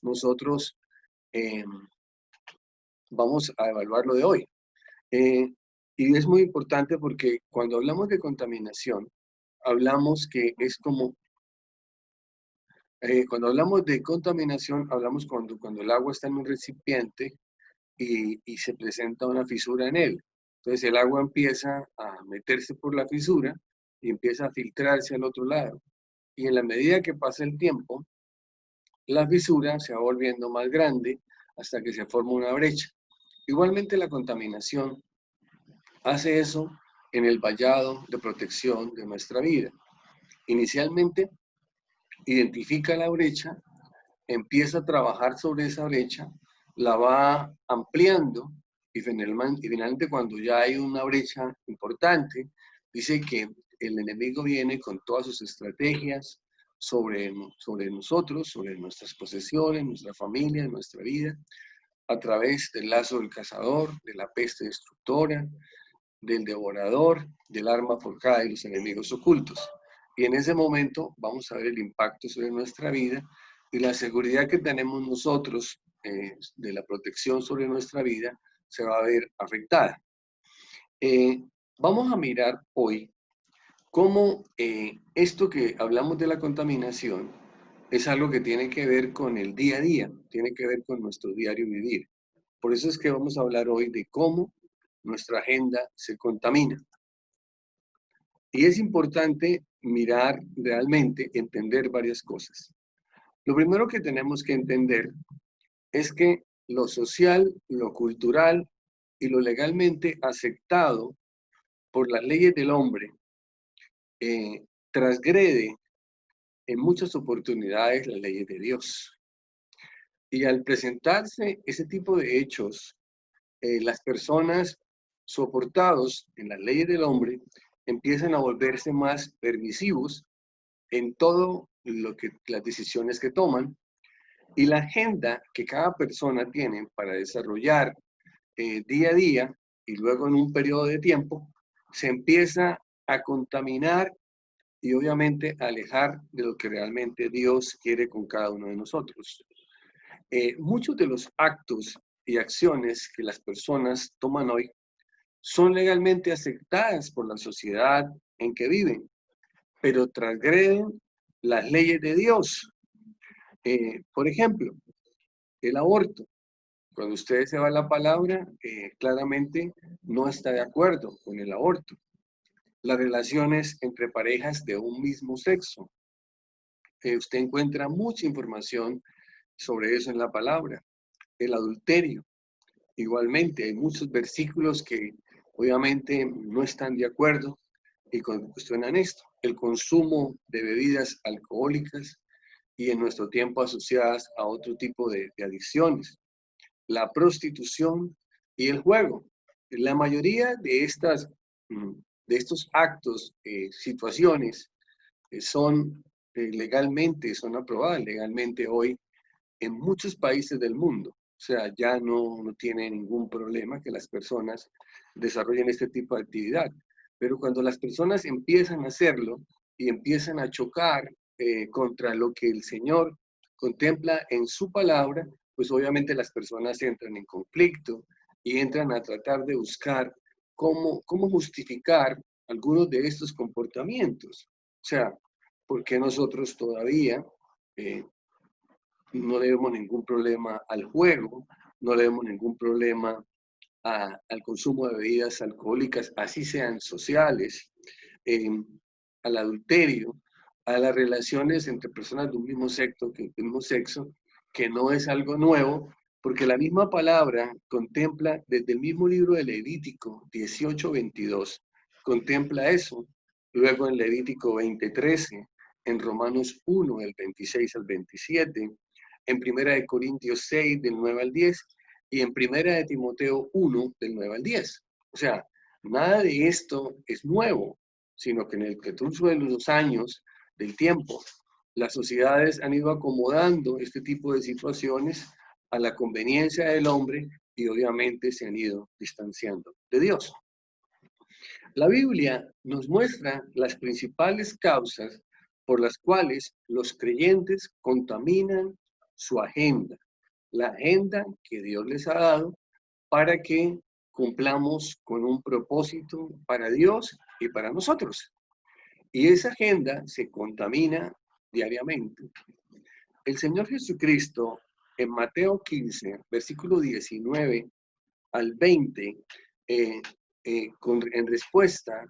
nosotros eh, vamos a evaluar lo de hoy. Eh, y es muy importante porque cuando hablamos de contaminación, hablamos que es como, cuando hablamos de contaminación, hablamos cuando el agua está en un recipiente y se presenta una fisura en él. Entonces el agua empieza a meterse por la fisura y empieza a filtrarse al otro lado. Y en la medida que pasa el tiempo, la fisura se va volviendo más grande hasta que se forma una brecha. Igualmente la contaminación hace eso en el vallado de protección de nuestra vida. Inicialmente identifica la brecha, empieza a trabajar sobre esa brecha, la va ampliando y finalmente cuando ya hay una brecha importante, dice que el enemigo viene con todas sus estrategias sobre nosotros, sobre nuestras posesiones, nuestra familia, nuestra vida, a través del lazo del cazador, de la peste destructora, del devorador, del arma forjada y los enemigos ocultos. Y en ese momento vamos a ver el impacto sobre nuestra vida y la seguridad que tenemos nosotros de la protección sobre nuestra vida se va a ver afectada. Vamos a mirar hoy cómo esto que hablamos de la contaminación es algo que tiene que ver con el día a día, tiene que ver con nuestro diario vivir. Por eso es que vamos a hablar hoy de cómo nuestra agenda se contamina. Y es importante mirar realmente, entender varias cosas. Lo primero que tenemos que entender es que lo social, lo cultural y lo legalmente aceptado por las leyes del hombre transgrede en muchas oportunidades las leyes de Dios. Y al presentarse ese tipo de hechos, las personas soportados en las leyes del hombre empiezan a volverse más permisivos en todo lo que las decisiones que toman y la agenda que cada persona tiene para desarrollar día a día y luego en un periodo de tiempo se empieza a contaminar y obviamente a alejar de lo que realmente Dios quiere con cada uno de nosotros. Muchos de los actos y acciones que las personas toman hoy son legalmente aceptadas por la sociedad en que viven, pero transgreden las leyes de Dios. Por ejemplo, el aborto. Cuando usted se va a la palabra, claramente no está de acuerdo con el aborto. Las relaciones entre parejas de un mismo sexo. Usted encuentra mucha información sobre eso en la palabra. El adulterio. Igualmente, hay muchos versículos que obviamente no están de acuerdo y cuestionan esto. El consumo de bebidas alcohólicas y en nuestro tiempo asociadas a otro tipo de adicciones. La prostitución y el juego. La mayoría de estos actos, situaciones, son legalmente, son aprobadas legalmente hoy en muchos países del mundo. O sea, ya no tiene ningún problema que las personas desarrollen este tipo de actividad. Pero cuando las personas empiezan a hacerlo y empiezan a chocar contra lo que el Señor contempla en su palabra, pues obviamente las personas entran en conflicto y entran a tratar de buscar cómo justificar algunos de estos comportamientos. O sea, ¿por qué nosotros todavía no le vemos ningún problema al juego, no le vemos ningún problema al consumo de bebidas alcohólicas, así sean sociales, eh, al adulterio, a las relaciones entre personas de un mismo sexo, que no es algo nuevo, porque la misma palabra contempla desde el mismo libro de Levítico 18:22, contempla eso. Luego en Levítico 20:13, en Romanos 1, del 26 al 27, en Primera de Corintios 6, del 9 al 10, y en Primera de Timoteo 1, del 9 al 10. O sea, nada de esto es nuevo, sino que en el transcurso de los años, del tiempo, las sociedades han ido acomodando este tipo de situaciones a la conveniencia del hombre y obviamente se han ido distanciando de Dios. La Biblia nos muestra las principales causas por las cuales los creyentes contaminan su agenda, la agenda que Dios les ha dado para que cumplamos con un propósito para Dios y para nosotros. Y esa agenda se contamina diariamente. El Señor Jesucristo en Mateo 15, versículo 19 al 20, en respuesta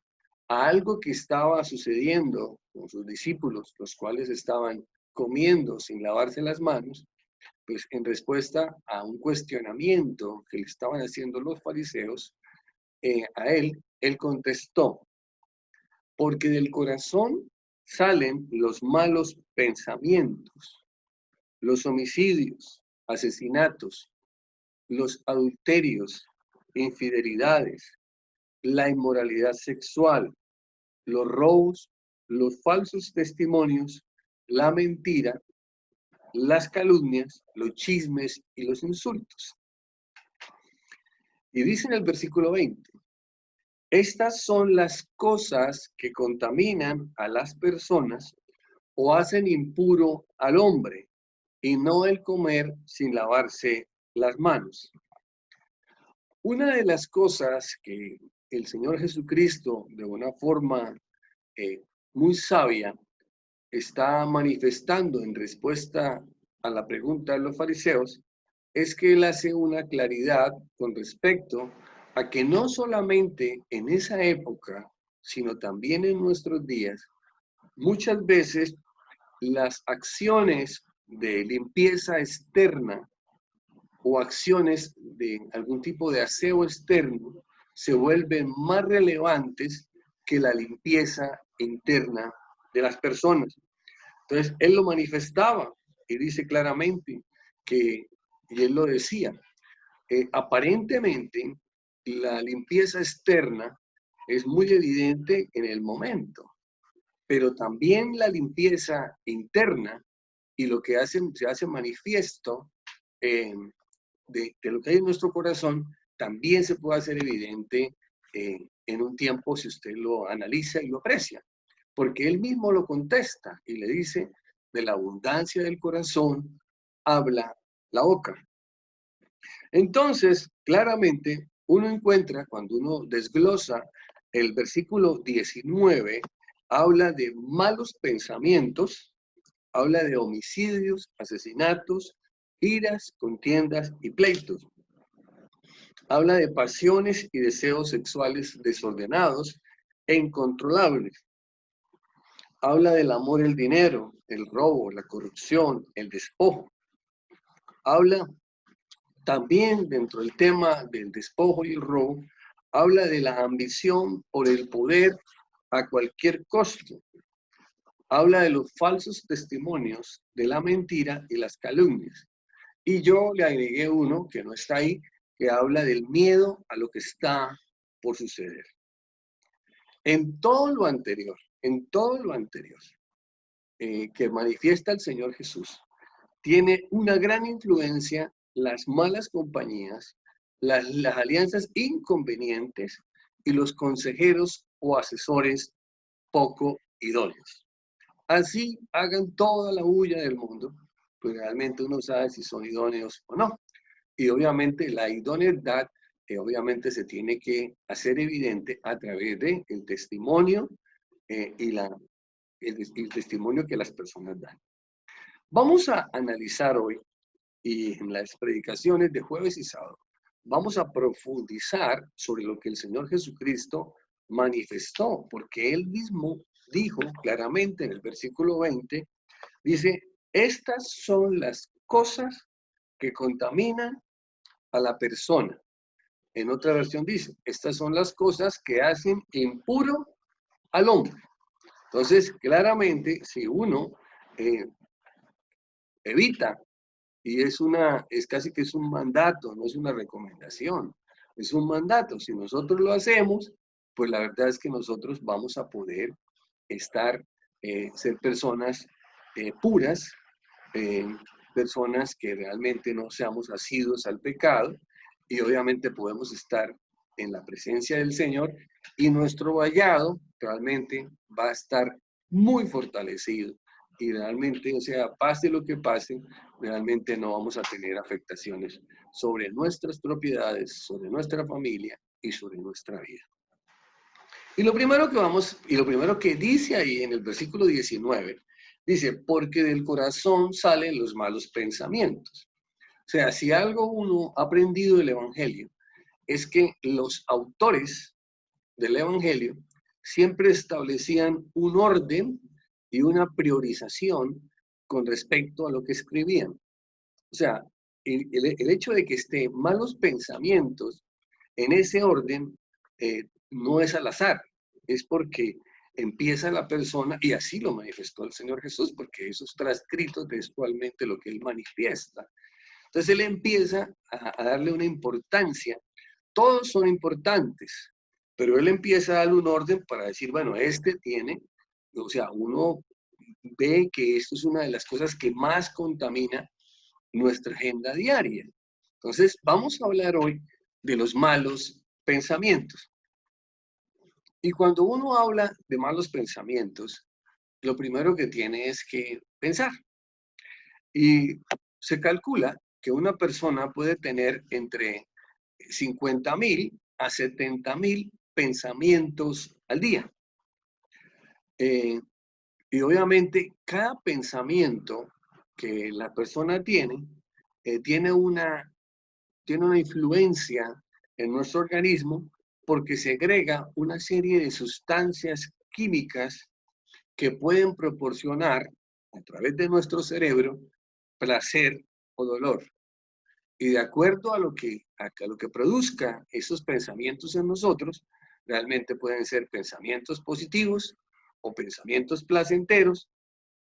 a algo que estaba sucediendo con sus discípulos, los cuales estaban comiendo sin lavarse las manos, pues en respuesta a un cuestionamiento que le estaban haciendo los fariseos, él contestó, porque del corazón salen los malos pensamientos, los homicidios, asesinatos, los adulterios, infidelidades, la inmoralidad sexual, los robos, los falsos testimonios, la mentira, las calumnias, los chismes y los insultos. Y dice en el versículo 20, estas son las cosas que contaminan a las personas o hacen impuro al hombre, y no el comer sin lavarse las manos. Una de las cosas que el Señor Jesucristo, de una forma muy sabia, está manifestando en respuesta a la pregunta de los fariseos, es que él hace una claridad con respecto a que no solamente en esa época, sino también en nuestros días, muchas veces las acciones de limpieza externa o acciones de algún tipo de aseo externo se vuelven más relevantes que la limpieza interna de las personas. Entonces, él lo manifestaba y dice claramente que, y él lo decía, aparentemente la limpieza externa es muy evidente en el momento, pero también la limpieza interna y lo que se hace manifiesto de lo que hay en nuestro corazón también se puede hacer evidente en un tiempo si usted lo analiza y lo aprecia, porque él mismo lo contesta y le dice, de la abundancia del corazón habla la boca. Entonces, claramente, uno encuentra, cuando uno desglosa el versículo 19, habla de malos pensamientos, habla de homicidios, asesinatos, iras, contiendas y pleitos. Habla de pasiones y deseos sexuales desordenados e incontrolables. Habla del amor al dinero, el robo, la corrupción, el despojo. Habla también dentro del tema del despojo y el robo, habla de la ambición por el poder a cualquier costo. Habla de los falsos testimonios, de la mentira y las calumnias. Y yo le agregué uno que no está ahí, que habla del miedo a lo que está por suceder. En todo lo anterior, que manifiesta el Señor Jesús, tiene una gran influencia las malas compañías, las alianzas inconvenientes y los consejeros o asesores poco idóneos. Así hagan toda la bulla del mundo, pues realmente uno sabe si son idóneos o no. Y obviamente la idoneidad obviamente se tiene que hacer evidente a través del testimonio y el testimonio que las personas dan. Vamos a analizar hoy, y en las predicaciones de jueves y sábado, vamos a profundizar sobre lo que el Señor Jesucristo manifestó, porque Él mismo dijo claramente en el versículo 20, dice, estas son las cosas que contaminan a la persona. En otra versión dice, estas son las cosas que hacen impuro al hombre. Entonces, claramente, si uno evita, y es casi que es un mandato, no es una recomendación, es un mandato. Si nosotros lo hacemos, pues la verdad es que nosotros vamos a poder ser personas puras, personas que realmente no seamos asiduos al pecado, y obviamente podemos estar en la presencia del Señor y nuestro vallado realmente va a estar muy fortalecido y realmente, o sea, pase lo que pase, realmente no vamos a tener afectaciones sobre nuestras propiedades, sobre nuestra familia y sobre nuestra vida. Y lo primero que dice ahí en el versículo 19, dice, porque del corazón salen los malos pensamientos. O sea, si algo uno ha aprendido del Evangelio, es que los autores del Evangelio siempre establecían un orden y una priorización con respecto a lo que escribían. O sea, el hecho de que estén malos pensamientos en ese orden no es al azar, es porque empieza la persona, y así lo manifestó el Señor Jesús, porque eso está escrito textualmente lo que Él manifiesta. Entonces Él empieza a darle una importancia. Todos son importantes, pero Él empieza a darle un orden para decir, bueno, este tiene, o sea, uno ve que esto es una de las cosas que más contamina nuestra agenda diaria. Entonces, vamos a hablar hoy de los malos pensamientos. Y cuando uno habla de malos pensamientos, lo primero que tiene es que pensar. Y se calcula que una persona puede tener entre 50.000 a 70.000 pensamientos al día. Y obviamente cada pensamiento que la persona tiene una influencia en nuestro organismo porque segrega una serie de sustancias químicas que pueden proporcionar a través de nuestro cerebro placer o dolor. Y de acuerdo a lo que produzca esos pensamientos en nosotros, realmente pueden ser pensamientos positivos o pensamientos placenteros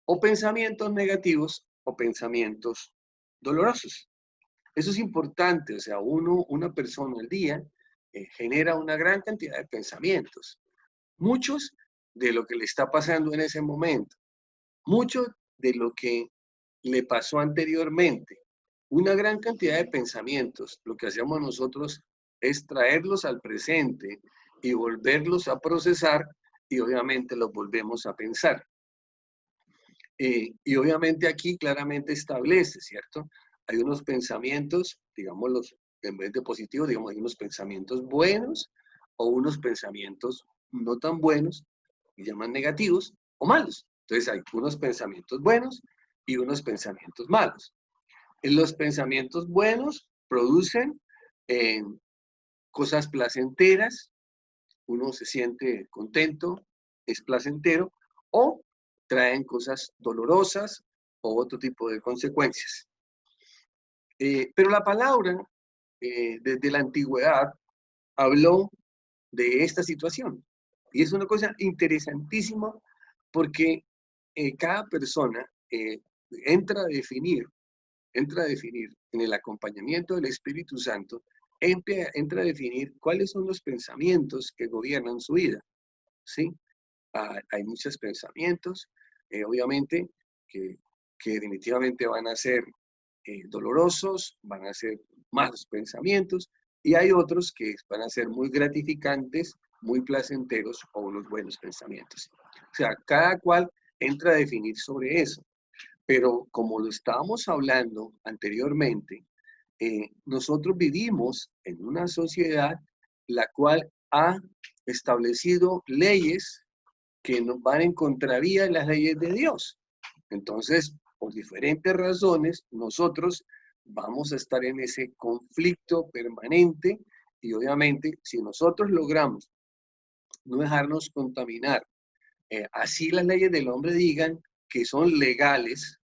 o pensamientos negativos o pensamientos dolorosos. Eso es importante, o sea, una persona al día genera una gran cantidad de pensamientos, muchos de lo que le está pasando en ese momento, mucho de lo que le pasó anteriormente, una gran cantidad de pensamientos. Lo que hacemos nosotros es traerlos al presente y volverlos a procesar y obviamente los volvemos a pensar. Y obviamente aquí claramente establece, ¿cierto? Hay unos pensamientos, digámoslos, en vez de positivos, digamos, hay unos pensamientos buenos o unos pensamientos no tan buenos, y llaman negativos o malos. Entonces hay unos pensamientos buenos y unos pensamientos malos. En los pensamientos buenos producen cosas placenteras, uno se siente contento, es placentero, o traen cosas dolorosas o otro tipo de consecuencias. Pero la palabra, desde la antigüedad, habló de esta situación. Y es una cosa interesantísima porque cada persona entra a definir en el acompañamiento del Espíritu Santo, entra a definir cuáles son los pensamientos que gobiernan su vida. ¿Sí? Hay muchos pensamientos, obviamente, que definitivamente van a ser dolorosos, van a ser malos pensamientos, y hay otros que van a ser muy gratificantes, muy placenteros o unos buenos pensamientos. O sea, cada cual entra a definir sobre eso. Pero como lo estábamos hablando anteriormente, nosotros vivimos en una sociedad la cual ha establecido leyes que nos van en contravía de las leyes de Dios. Entonces, por diferentes razones, nosotros vamos a estar en ese conflicto permanente y obviamente si nosotros logramos no dejarnos contaminar, así las leyes del hombre digan que son legales,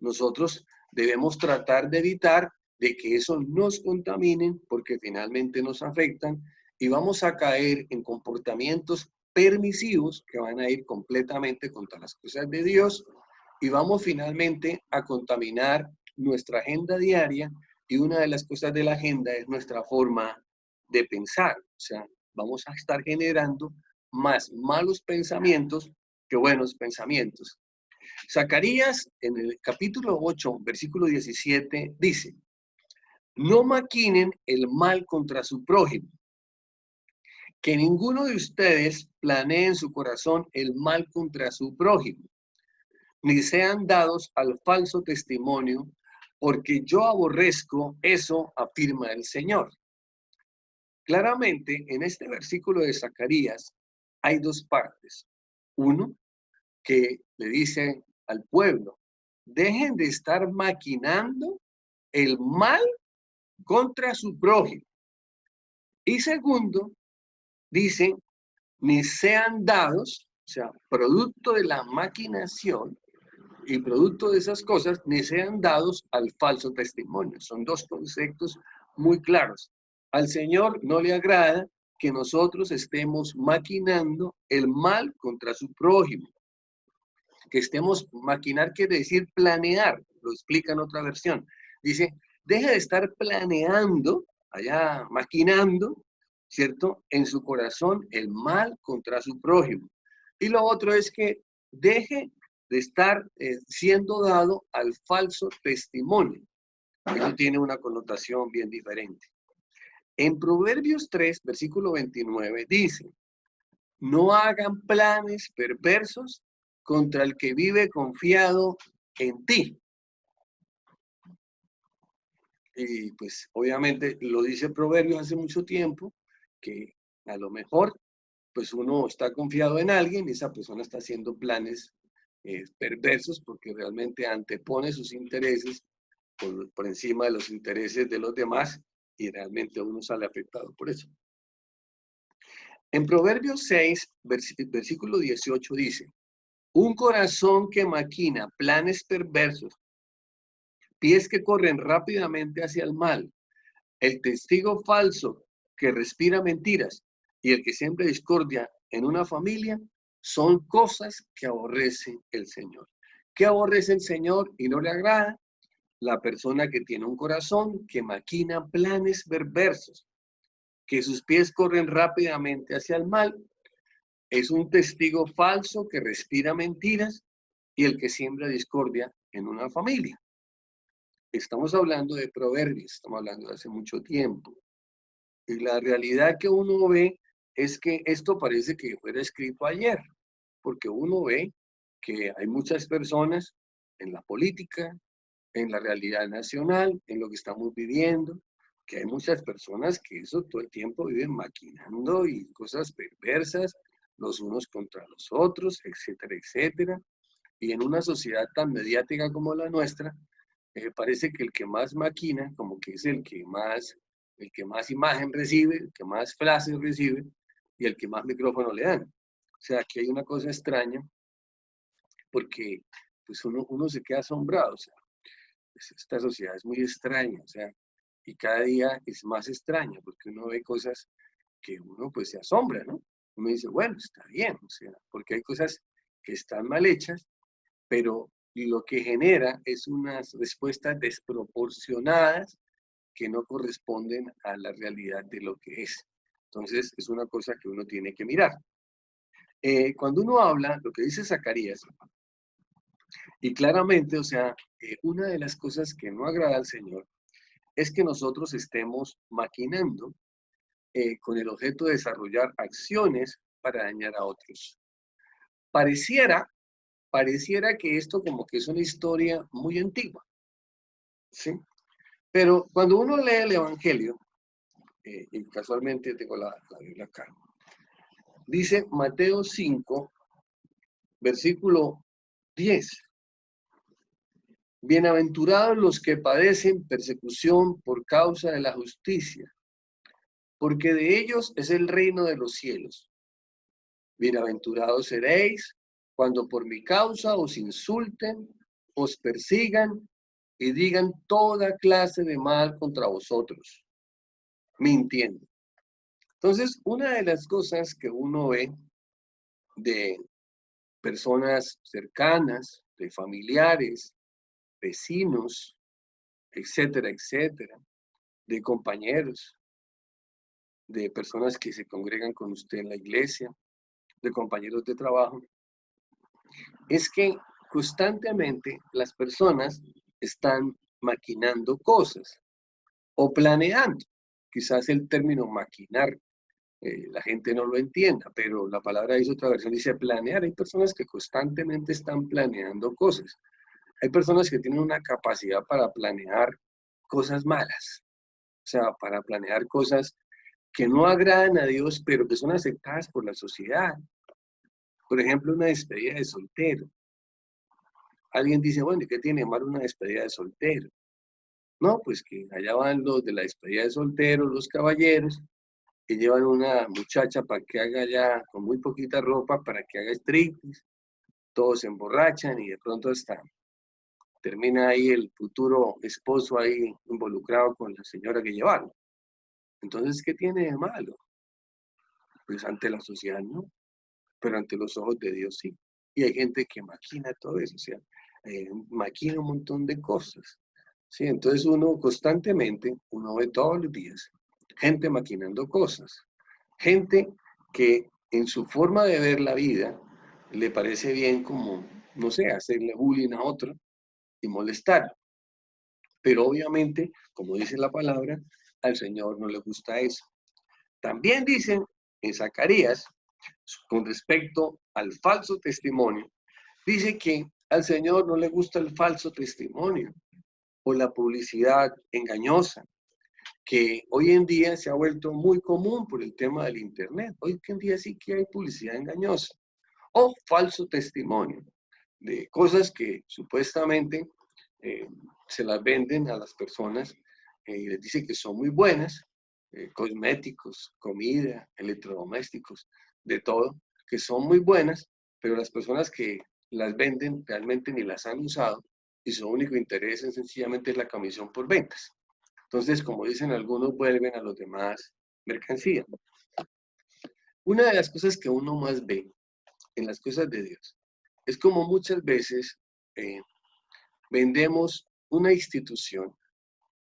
nosotros debemos tratar de evitar de que eso nos contaminen porque finalmente nos afectan y vamos a caer en comportamientos permisivos que van a ir completamente contra las cosas de Dios y vamos finalmente a contaminar nuestra agenda diaria y una de las cosas de la agenda es nuestra forma de pensar. O sea, vamos a estar generando más malos pensamientos que buenos pensamientos. Zacarías en el capítulo 8, versículo 17, dice, no maquinen el mal contra su prójimo, que ninguno de ustedes planee en su corazón el mal contra su prójimo, ni sean dados al falso testimonio, porque yo aborrezco eso, afirma el Señor. Claramente, en este versículo de Zacarías hay dos partes. Uno, que le dice al pueblo, dejen de estar maquinando el mal contra su prójimo. Y segundo, dice, ni sean dados, o sea, producto de la maquinación y producto de esas cosas, ni sean dados al falso testimonio. Son dos conceptos muy claros. Al Señor no le agrada que nosotros estemos maquinando el mal contra su prójimo. Que estemos, maquinar quiere decir planear, lo explica en otra versión. Dice, deja de estar planeando, allá maquinando, ¿cierto? En su corazón el mal contra su prójimo. Y lo otro es que deje de estar siendo dado al falso testimonio. Eso tiene una connotación bien diferente. En Proverbios 3, versículo 29, dice, no hagan planes perversos contra el que vive confiado en ti. Y pues obviamente lo dice Proverbios hace mucho tiempo, que a lo mejor pues uno está confiado en alguien y esa persona está haciendo planes perversos porque realmente antepone sus intereses por encima de los intereses de los demás y realmente uno sale afectado por eso. En Proverbios 6, versículo 18 dice, un corazón que maquina planes perversos, pies que corren rápidamente hacia el mal, el testigo falso que respira mentiras y el que siembra discordia en una familia, son cosas que aborrece el Señor. ¿Qué aborrece el Señor y no le agrada? La persona que tiene un corazón que maquina planes perversos, que sus pies corren rápidamente hacia el mal, es un testigo falso que respira mentiras y el que siembra discordia en una familia. Estamos hablando de Proverbios, estamos hablando de hace mucho tiempo. Y la realidad que uno ve es que esto parece que fuera escrito ayer, porque uno ve que hay muchas personas en la política, en la realidad nacional, en lo que estamos viviendo, que hay muchas personas que eso todo el tiempo viven maquinando y cosas perversas, los unos contra los otros, etcétera, etcétera. Y en una sociedad tan mediática como la nuestra, parece que el que más maquina, como que es el que más imagen recibe, el que más frases recibe y el que más micrófono le dan. O sea, aquí hay una cosa extraña porque pues uno se queda asombrado. O sea, pues, esta sociedad es muy extraña, o sea, y cada día es más extraña porque uno ve cosas que uno pues se asombra, ¿no? Uno dice, bueno, está bien, o sea, porque hay cosas que están mal hechas, pero lo que genera es unas respuestas desproporcionadas que no corresponden a la realidad de lo que es. Entonces, es una cosa que uno tiene que mirar. Cuando uno habla, lo que dice Zacarías, y claramente, o sea, una de las cosas que no agrada al Señor es que nosotros estemos maquinando con el objeto de desarrollar acciones para dañar a otros. Pareciera que esto como que es una historia muy antigua, ¿sí? Pero cuando uno lee el Evangelio, y casualmente tengo la Biblia acá, dice Mateo 5, versículo 10. Bienaventurados los que padecen persecución por causa de la justicia, porque de ellos es el reino de los cielos. Bienaventurados seréis cuando por mi causa os insulten, os persigan y digan toda clase de mal contra vosotros, mintiendo. Entonces, una de las cosas que uno ve de personas cercanas, de familiares, vecinos, etcétera, etcétera, de compañeros, de personas que se congregan con usted en la iglesia, de compañeros de trabajo, es que constantemente las personas están maquinando cosas o planeando. Quizás el término maquinar la gente no lo entienda, pero la palabra dice, otra versión dice planear. Hay personas que constantemente están planeando cosas. Hay personas que tienen una capacidad para planear cosas malas, o sea, para planear cosas que no agradan a Dios, pero que son aceptadas por la sociedad. Por ejemplo, una despedida de soltero. Alguien dice, bueno, ¿y qué tiene de malo una despedida de soltero? No, pues que allá van los de la despedida de soltero, los caballeros, que llevan una muchacha para que haga ya con muy poquita ropa, para que haga striptease, todos se emborrachan y de pronto hasta termina ahí el futuro esposo ahí involucrado con la señora que llevaron. Entonces, ¿qué tiene de malo? Pues ante la sociedad no, pero ante los ojos de Dios sí. Y hay gente que maquina todo eso, o sea, maquina un montón de cosas. Sí, entonces uno constantemente, uno ve todos los días, gente maquinando cosas, gente que en su forma de ver la vida le parece bien como, no sé, hacerle bullying a otro y molestar. Pero obviamente, como dice la palabra, al Señor no le gusta eso. También dicen en Zacarías, con respecto al falso testimonio, dice que al Señor no le gusta el falso testimonio o la publicidad engañosa, que hoy en día se ha vuelto muy común por el tema del Internet. Hoy en día sí que hay publicidad engañosa o falso testimonio de cosas que supuestamente eh, se las venden a las personas y les dice que son muy buenas, cosméticos, comida, electrodomésticos, de todo, que son muy buenas, pero las personas que las venden realmente ni las han usado y su único interés es sencillamente la comisión por ventas. Entonces, como dicen algunos, vuelven a los demás mercancía. Una de las cosas que uno más ve en las cosas de Dios es como muchas veces eh, vendemos una institución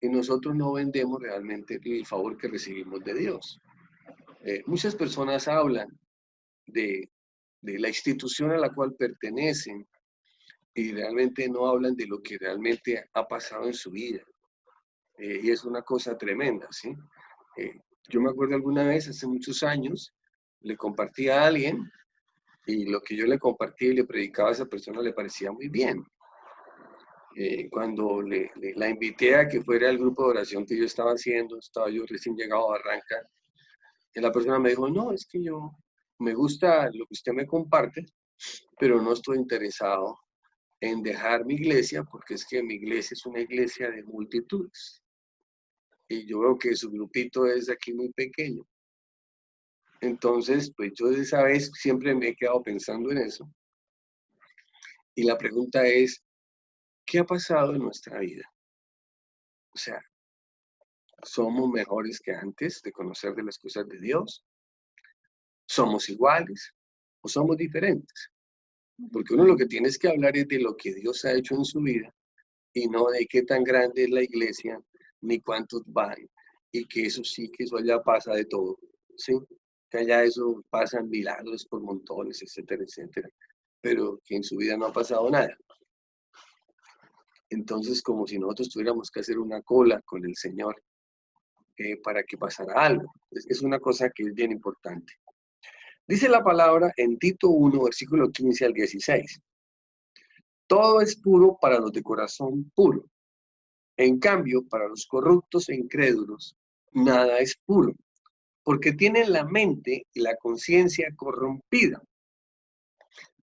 y nosotros no vendemos realmente el favor que recibimos de Dios. Muchas personas hablan de, de la institución a la cual pertenecen y realmente no hablan de lo que realmente ha pasado en su vida. Y es una cosa tremenda, ¿sí? Eh, yo me acuerdo alguna vez, hace muchos años, le compartí a alguien y lo que yo le compartí y le predicaba a esa persona le parecía muy bien. Cuando la invité a que fuera al grupo de oración que yo estaba haciendo, estaba yo recién llegado a Barranca, y la persona me dijo, no, es que yo me gusta lo que usted me comparte, pero no estoy interesado en dejar mi iglesia porque es que mi iglesia es una iglesia de multitudes. Y yo veo que su grupito es aquí muy pequeño. Entonces, pues yo de esa vez siempre me he quedado pensando en eso. Y la pregunta es, ¿qué ha pasado en nuestra vida? O sea, ¿somos mejores que antes de conocer de las cosas de Dios? ¿Somos iguales o somos diferentes? Porque uno lo que tiene es que hablar es de lo que Dios ha hecho en su vida y no de qué tan grande es la iglesia, ni cuántos van, y que eso sí, que eso allá pasa de todo, ¿sí? Que allá eso pasan milagros por montones, etcétera, etcétera, pero que en su vida no ha pasado nada. Entonces, como si nosotros tuviéramos que hacer una cola con el Señor para que pasara algo. Es una cosa que es bien importante. Dice la palabra en Tito 1, versículo 15 al 16. Todo es puro para los de corazón puro. En cambio, para los corruptos e incrédulos, nada es puro, porque tienen la mente y la conciencia corrompida.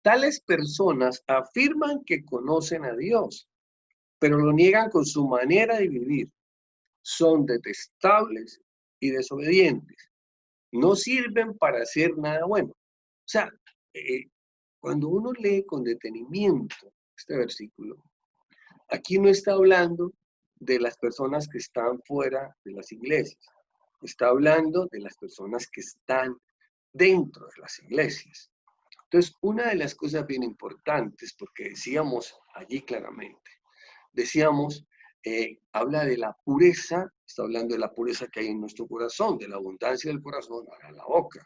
Tales personas afirman que conocen a Dios, pero lo niegan con su manera de vivir. Son detestables y desobedientes. No sirven para hacer nada bueno. O sea, eh, cuando uno lee con detenimiento este versículo, aquí no está hablando de las personas que están fuera de las iglesias. Está hablando de las personas que están dentro de las iglesias. Entonces, una de las cosas bien importantes, porque decíamos allí claramente, decíamos, habla de la pureza, está hablando de la pureza que hay en nuestro corazón, de la abundancia del corazón a la boca.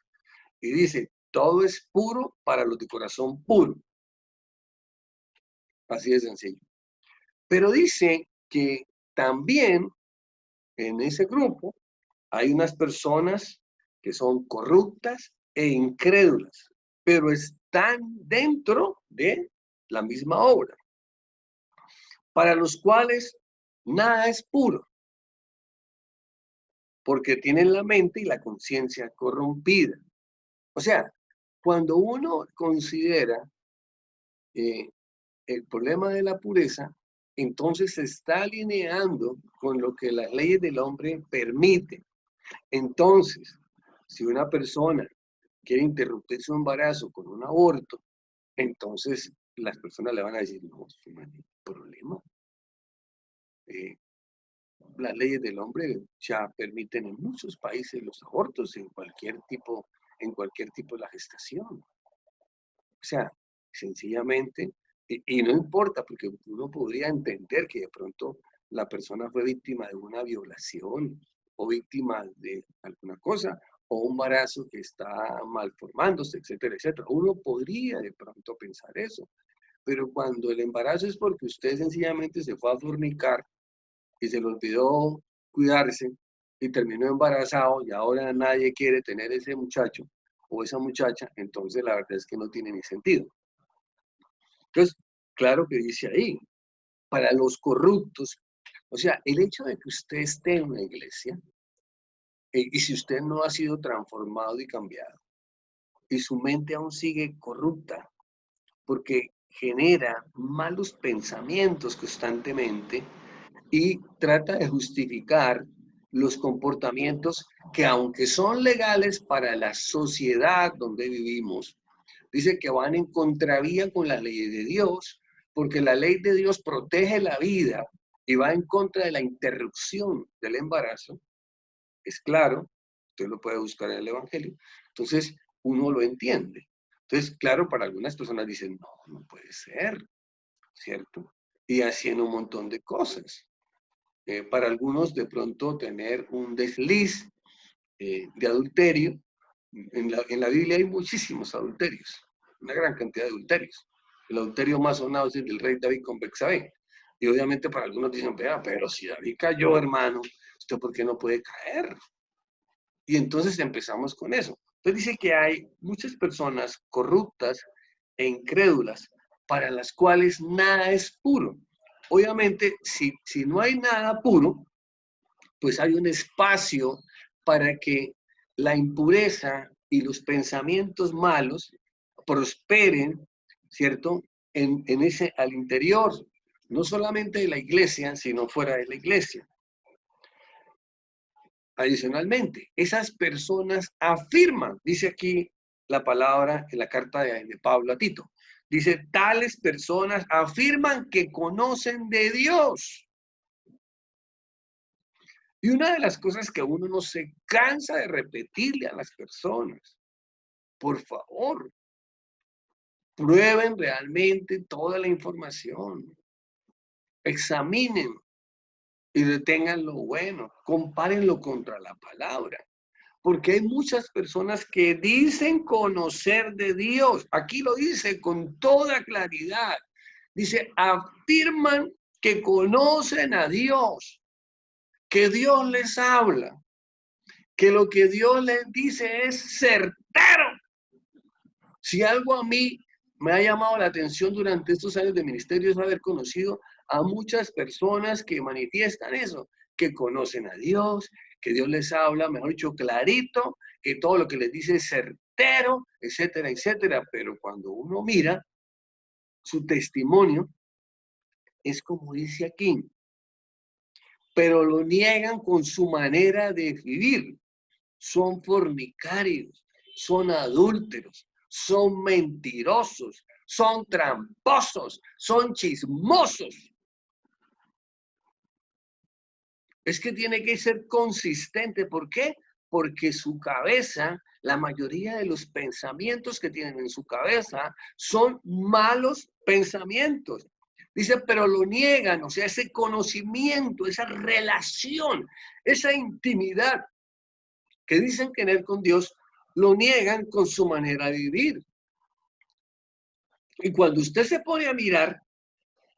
Y dice, todo es puro para los de corazón puro. Así de sencillo. Pero dice que también en ese grupo hay unas personas que son corruptas e incrédulas, pero están dentro de la misma obra, para los cuales nada es puro, porque tienen la mente y la conciencia corrompida. O sea, cuando uno considera eh, el problema de la pureza, entonces se está alineando con lo que las leyes del hombre permiten. Entonces, si una persona quiere interrumpir su embarazo con un aborto, entonces las personas le van a decir, no, no hay problema. Las leyes del hombre ya permiten en muchos países los abortos en cualquier tipo de la gestación. O sea, sencillamente, y no importa, porque uno podría entender que de pronto la persona fue víctima de una violación o víctima de alguna cosa, o un embarazo que está malformándose, etcétera, etcétera. Uno podría de pronto pensar eso, pero cuando el embarazo es porque usted sencillamente se fue a fornicar y se le olvidó cuidarse y terminó embarazado y ahora nadie quiere tener ese muchacho o esa muchacha, entonces la verdad es que no tiene ni sentido. Entonces, claro que dice ahí, para los corruptos, o sea, el hecho de que usted esté en una iglesia y si usted no ha sido transformado y cambiado y su mente aún sigue corrupta porque genera malos pensamientos constantemente y trata de justificar los comportamientos que aunque son legales para la sociedad donde vivimos, dice que van en contravía con la ley de Dios, porque la ley de Dios protege la vida y va en contra de la interrupción del embarazo. Es claro, usted lo puede buscar en el Evangelio, entonces uno lo entiende. Entonces, claro, para algunas personas dicen, no, no puede ser, ¿cierto? Y haciendo un montón de cosas. Para algunos, de pronto, tener un desliz de adulterio. En la Biblia hay muchísimos adulterios, una gran cantidad de adulterios. El adulterio más sonado es el del rey David con Betsabé. Y obviamente para algunos dicen, vea, pero si David cayó, hermano, ¿usted por qué no puede caer? Y entonces empezamos con eso. Entonces dice que hay muchas personas corruptas e incrédulas para las cuales nada es puro. Obviamente, si no hay nada puro, pues hay un espacio para que la impureza y los pensamientos malos prosperen, ¿cierto? Al interior, no solamente de la iglesia, sino fuera de la iglesia. Adicionalmente, esas personas afirman, dice aquí la palabra en la carta de Pablo a Tito, dice, tales personas afirman que conocen de Dios. Y una de las cosas que uno no se cansa de repetirle a las personas, por favor, prueben realmente toda la información, examinen y detengan lo bueno, compárenlo contra la palabra. Porque hay muchas personas que dicen conocer de Dios. Aquí lo dice con toda claridad. Dice, afirman que conocen a Dios, que Dios les habla, que lo que Dios les dice es certero. Si algo a mí me ha llamado la atención durante estos años de ministerio es haber conocido a muchas personas que manifiestan eso, que conocen a Dios, que Dios les habla, mejor dicho, clarito, que todo lo que les dice es certero, etcétera, etcétera. Pero cuando uno mira su testimonio, es como dice aquí, pero lo niegan con su manera de vivir. Son fornicarios, son adúlteros, son mentirosos, son tramposos, son chismosos. Es que tiene que ser consistente. ¿Por qué? Porque su cabeza, la mayoría de los pensamientos que tienen en su cabeza son malos pensamientos. Dice, pero lo niegan, o sea, ese conocimiento, esa relación, esa intimidad que dicen tener con Dios, lo niegan con su manera de vivir. Y cuando usted se pone a mirar,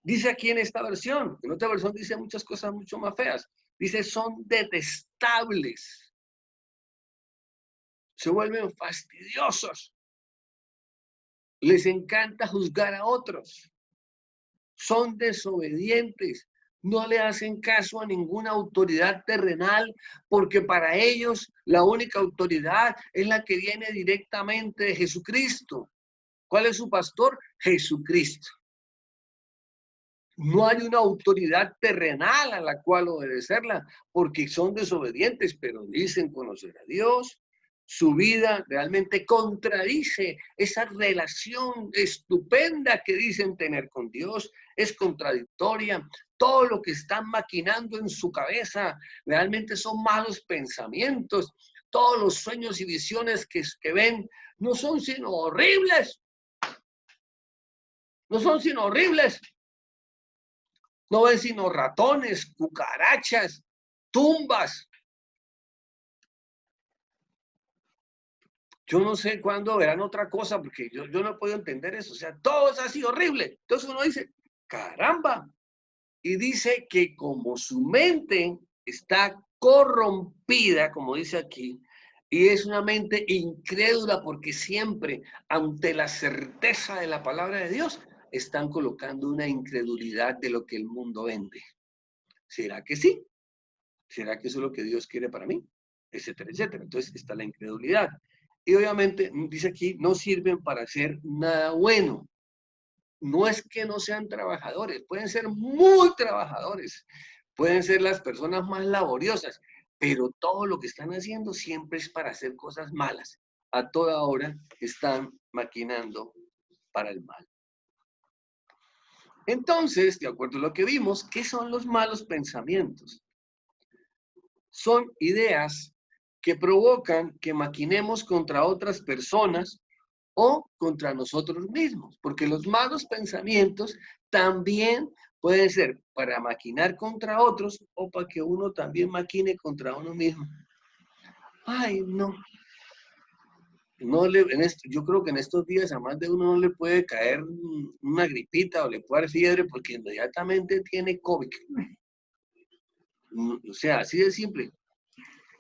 dice aquí en esta versión, en otra versión dice muchas cosas mucho más feas, dice son detestables. se vuelven fastidiosos, les encanta juzgar a otros, son desobedientes, no le hacen caso a ninguna autoridad terrenal, porque para ellos la única autoridad es la que viene directamente de Jesucristo. ¿Cuál es su pastor? Jesucristo. No hay una autoridad terrenal a la cual obedecerla, porque son desobedientes, pero dicen conocer a Dios. Su vida realmente contradice esa relación estupenda que dicen tener con Dios. Es contradictoria. Todo lo que están maquinando en su cabeza realmente son malos pensamientos. Todos los sueños y visiones que ven no son sino horribles. No son sino horribles. No ven sino ratones, cucarachas, tumbas. Yo no sé cuándo verán otra cosa, porque yo no puedo entender eso. O sea, todo es así horrible. Entonces uno dice, caramba. Y dice que como su mente está corrompida, como dice aquí, y es una mente incrédula porque siempre, ante la certeza de la palabra de Dios, están colocando una incredulidad de lo que el mundo vende. ¿Será que sí? ¿Será que eso es lo que Dios quiere para mí? Etcétera, etcétera. Entonces está la incredulidad. Y obviamente, dice aquí, no sirven para hacer nada bueno. No es que no sean trabajadores, pueden ser muy trabajadores, pueden ser las personas más laboriosas, pero todo lo que están haciendo siempre es para hacer cosas malas. A toda hora están maquinando para el mal. Entonces, de acuerdo a lo que vimos, ¿qué son los malos pensamientos? Son ideas que provocan que maquinemos contra otras personas o contra nosotros mismos, porque los malos pensamientos también pueden ser para maquinar contra otros o para que uno también maquine contra uno mismo. Ay, no. Yo creo que en estos días a más de uno no le puede caer una gripita o le puede dar fiebre porque inmediatamente tiene COVID. O sea, así de simple.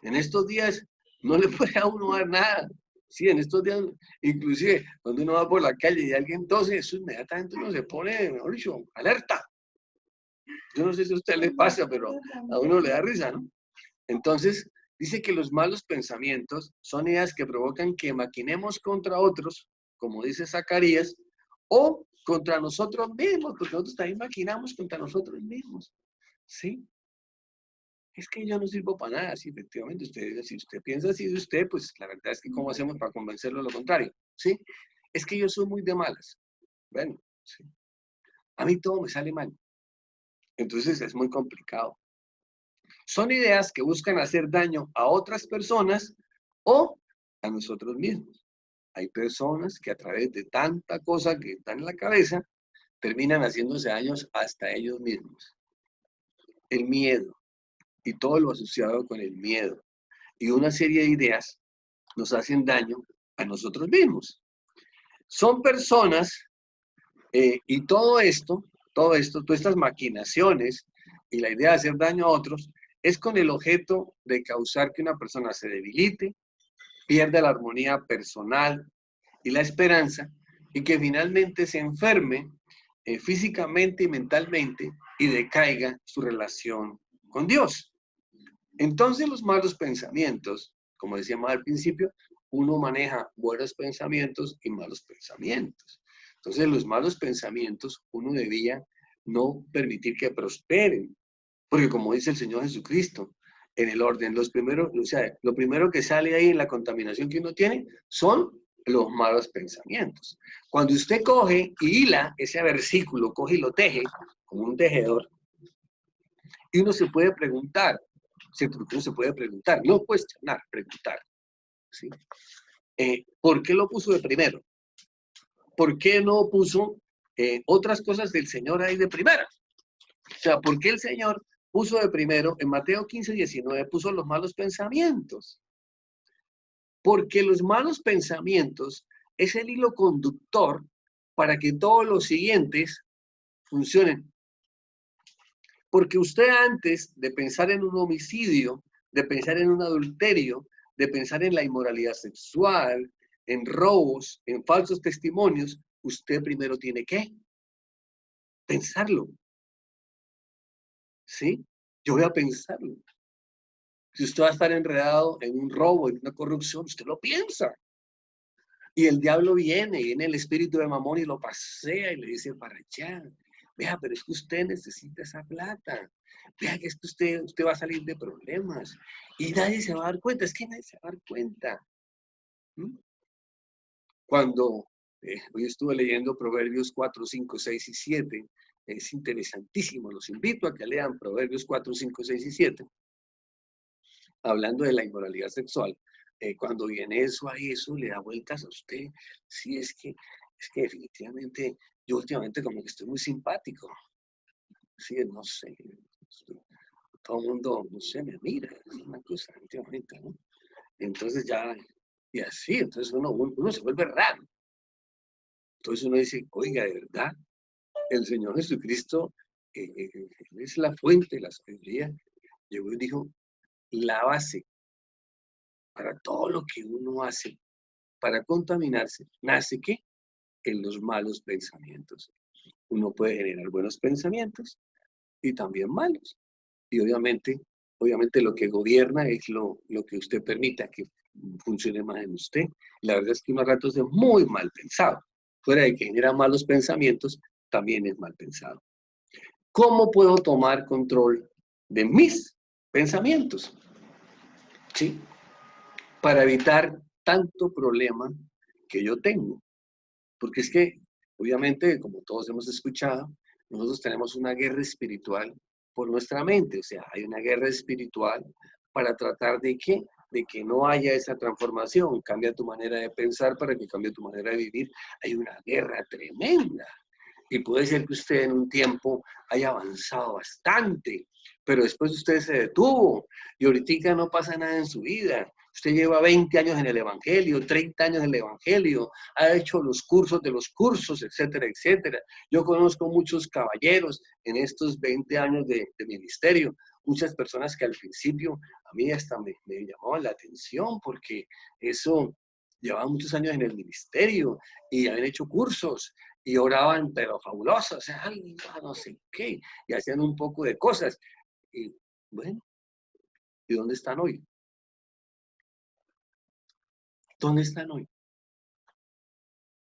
En estos días no le puede a uno dar nada. Sí, en estos días, inclusive cuando uno va por la calle y alguien tose, eso inmediatamente uno se pone, mejor dicho, alerta. Yo no sé si a usted le pasa, pero a uno le da risa, ¿no? Entonces, dice que los malos pensamientos son ideas que provocan que maquinemos contra otros, como dice Zacarías, o contra nosotros mismos, porque nosotros también maquinamos contra nosotros mismos. ¿Sí? Es que yo no sirvo para nada, sí, efectivamente, si usted piensa así de usted, pues la verdad es que ¿cómo hacemos para convencerlo de lo contrario? ¿Sí? Es que yo soy muy de malas. Bueno, sí. A mí todo me sale mal. Entonces es muy complicado. Son ideas que buscan hacer daño a otras personas o a nosotros mismos. Hay personas que a través de tanta cosa que están en la cabeza, terminan haciéndose daños hasta ellos mismos. El miedo y todo lo asociado con el miedo y una serie de ideas nos hacen daño a nosotros mismos. Son personas y todas estas maquinaciones y la idea de hacer daño a otros es con el objeto de causar que una persona se debilite, pierda la armonía personal y la esperanza y que finalmente se enferme físicamente y mentalmente y decaiga su relación con Dios. Entonces los malos pensamientos, como decíamos al principio, uno maneja buenos pensamientos y malos pensamientos. Entonces los malos pensamientos uno debía no permitir que prosperen, porque como dice el Señor Jesucristo, en el orden, lo primero que sale ahí en la contaminación que uno tiene son los malos pensamientos. Cuando usted coge y hila ese versículo, coge y lo teje como un tejedor, y uno se puede preguntar, no cuestionar, preguntar. ¿Sí? ¿Por qué lo puso de primero? ¿Por qué no puso otras cosas del Señor ahí de primera? O sea, ¿por qué el Señor puso de primero, en Mateo 15, 19, puso los malos pensamientos? Porque los malos pensamientos es el hilo conductor para que todos los siguientes funcionen. Porque usted antes de pensar en un homicidio, de pensar en un adulterio, de pensar en la inmoralidad sexual, en robos, en falsos testimonios, usted primero tiene que pensarlo, ¿sí? Yo voy a pensarlo. Si usted va a estar enredado en un robo, en una corrupción, usted lo piensa. Y el diablo viene el espíritu de Mamón y lo pasea y le dice para allá. Vea, pero es que usted necesita esa plata. Vea que es que usted va a salir de problemas. Y nadie se va a dar cuenta. Es que nadie se va a dar cuenta. ¿Mm? Cuando hoy estuve leyendo Proverbios 4, 5, 6 y 7, es interesantísimo. Los invito a que lean Proverbios 4, 5, 6 y 7, hablando de la inmoralidad sexual. Cuando viene eso ahí, eso le da vueltas a usted. Sí, es que definitivamente, yo últimamente como que estoy muy simpático. Sí, no sé, todo el mundo, no sé, me mira, es una cosa últimamente, ¿no? Entonces ya, y así, entonces uno se vuelve raro. Entonces uno dice, oiga, de verdad, el Señor Jesucristo es la fuente de la sabiduría. Llegó y dijo, la base para todo lo que uno hace para contaminarse, ¿nace qué? En los malos pensamientos. Uno puede generar buenos pensamientos y también malos. Y obviamente lo que gobierna es lo que usted permita que funcione más en usted. La verdad es que unos ratos es muy mal pensado. Fuera de que genera malos pensamientos, también es mal pensado. ¿Cómo puedo tomar control de mis pensamientos? ¿Sí? Para evitar tanto problema que yo tengo. Porque es que, obviamente, como todos hemos escuchado, nosotros tenemos una guerra espiritual por nuestra mente. O sea, hay una guerra espiritual para tratar de que no haya esa transformación. Cambia tu manera de pensar para que cambie tu manera de vivir. Hay una guerra tremenda. Y puede ser que usted en un tiempo haya avanzado bastante, pero después usted se detuvo y ahorita no pasa nada en su vida. Usted lleva 20 años en el Evangelio, 30 años en el Evangelio, ha hecho los cursos de los cursos, etcétera, etcétera. Yo conozco muchos caballeros en estos 20 años de ministerio, muchas personas que al principio a mí hasta me llamaban la atención porque eso llevaban muchos años en el ministerio y habían hecho cursos y oraban, pero fabulosos, o sea, ay, no sé qué, y hacían un poco de cosas. Y bueno, ¿y dónde están hoy? ¿Dónde están hoy?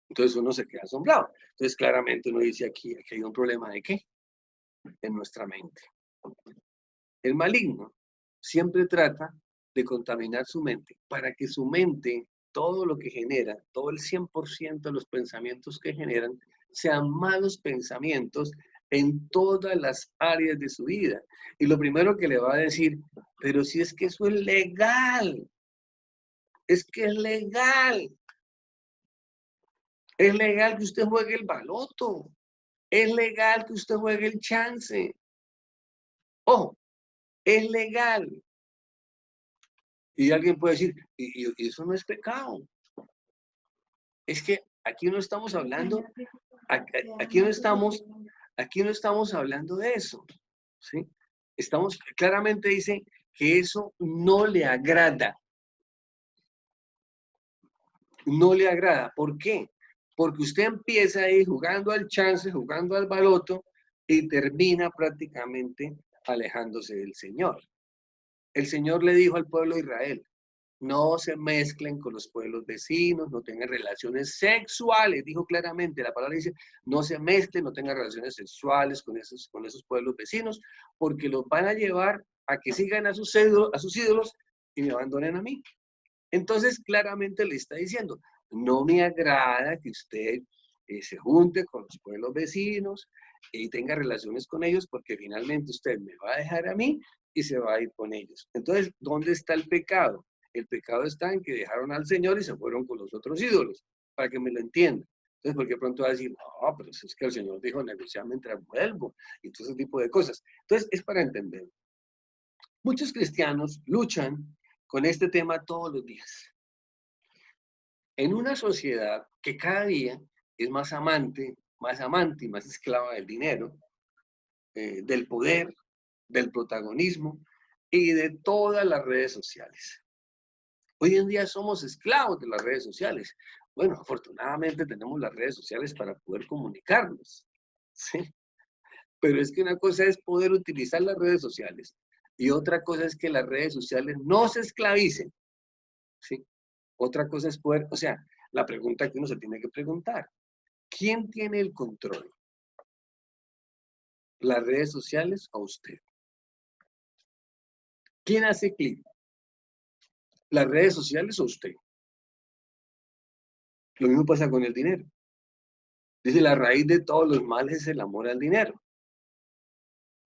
Entonces uno se queda asombrado. Entonces claramente uno dice aquí hay un problema de qué? En nuestra mente. El maligno siempre trata de contaminar su mente para que su mente, todo lo que genera, todo el 100% de los pensamientos que generan, sean malos pensamientos en todas las áreas de su vida. Y lo primero que le va a decir, pero si es que eso es legal, es que es legal que usted juegue el baloto, es legal que usted juegue el chance. Ojo, es legal. Y alguien puede decir, y eso no es pecado. Es que aquí no estamos hablando, aquí no estamos hablando de eso, ¿sí? Claramente dice que eso no le agrada. No le agrada. ¿Por qué? Porque usted empieza ahí jugando al chance, jugando al baloto y termina prácticamente alejándose del Señor. El Señor le dijo al pueblo de Israel, no se mezclen con los pueblos vecinos, no tengan relaciones sexuales, dijo claramente, la palabra dice, no se mezclen, no tengan relaciones sexuales con esos pueblos vecinos, porque los van a llevar a que sigan a sus ídolos y me abandonen a mí. Entonces, claramente le está diciendo, no me agrada que usted se junte con los pueblos vecinos y tenga relaciones con ellos, porque finalmente usted me va a dejar a mí y se va a ir con ellos. Entonces, ¿dónde está el pecado? El pecado está en que dejaron al Señor y se fueron con los otros ídolos, para que me lo entiendan. Entonces, porque pronto va a decir, no, pero es que el Señor dijo negociar mientras vuelvo, y todo ese tipo de cosas. Entonces, es para entender. Muchos cristianos luchan con este tema todos los días. En una sociedad que cada día es más amante y más esclava del dinero, del poder, del protagonismo y de todas las redes sociales. Hoy en día somos esclavos de las redes sociales. Bueno, afortunadamente tenemos las redes sociales para poder comunicarnos, ¿sí? Pero es que una cosa es poder utilizar las redes sociales y otra cosa es que las redes sociales no se esclavicen, ¿sí? Otra cosa es poder, o sea, la pregunta que uno se tiene que preguntar, ¿quién tiene el control? ¿Las redes sociales o usted? ¿Quién hace clic? ¿Las redes sociales o usted? Lo mismo pasa con el dinero. Dice, la raíz de todos los males es el amor al dinero.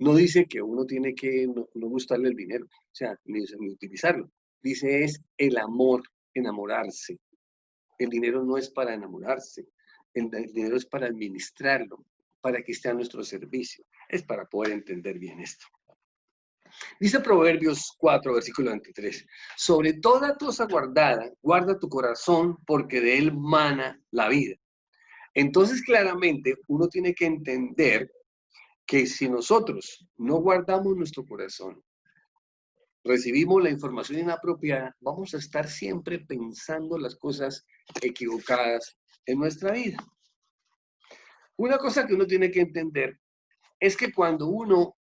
No dice que uno tiene que no gustarle el dinero, o sea, ni utilizarlo. Dice es el amor, enamorarse. El dinero no es para enamorarse, el dinero es para administrarlo, para que esté a nuestro servicio. Es para poder entender bien esto. Dice Proverbios 4, versículo 23. Sobre toda cosa guardada, guarda tu corazón, porque de él mana la vida. Entonces, claramente, uno tiene que entender que si nosotros no guardamos nuestro corazón, recibimos la información inapropiada, vamos a estar siempre pensando las cosas equivocadas en nuestra vida. Una cosa que uno tiene que entender es que cuando uno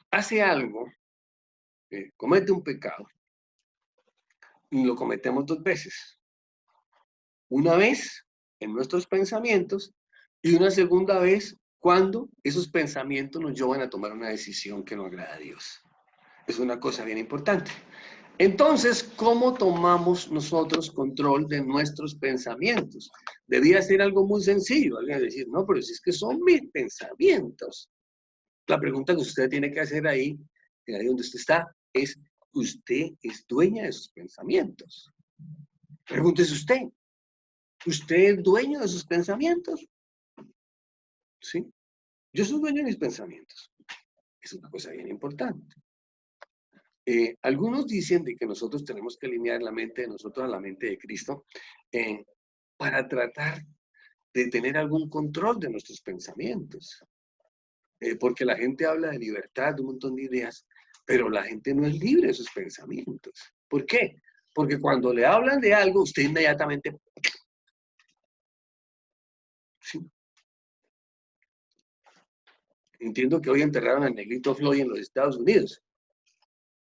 hace algo, comete un pecado, lo cometemos dos veces. Una vez en nuestros pensamientos y una segunda vez cuando esos pensamientos nos llevan a tomar una decisión que no agrada a Dios. Es una cosa bien importante. Entonces, ¿cómo tomamos nosotros control de nuestros pensamientos? Debía ser algo muy sencillo. Alguien decir, no, pero si es que son mis pensamientos. La pregunta que usted tiene que hacer ahí donde usted está, es, ¿usted es dueña de sus pensamientos? Pregúntese usted, ¿usted es dueño de sus pensamientos? ¿Sí? Yo soy dueño de mis pensamientos. Es una cosa bien importante. Algunos dicen de que nosotros tenemos que alinear la mente de nosotros a la mente de Cristo para tratar de tener algún control de nuestros pensamientos. Porque la gente habla de libertad, de un montón de ideas, pero la gente no es libre de sus pensamientos. ¿Por qué? Porque cuando le hablan de algo, usted inmediatamente... Sí. Entiendo que hoy enterraron al negrito Floyd en los Estados Unidos.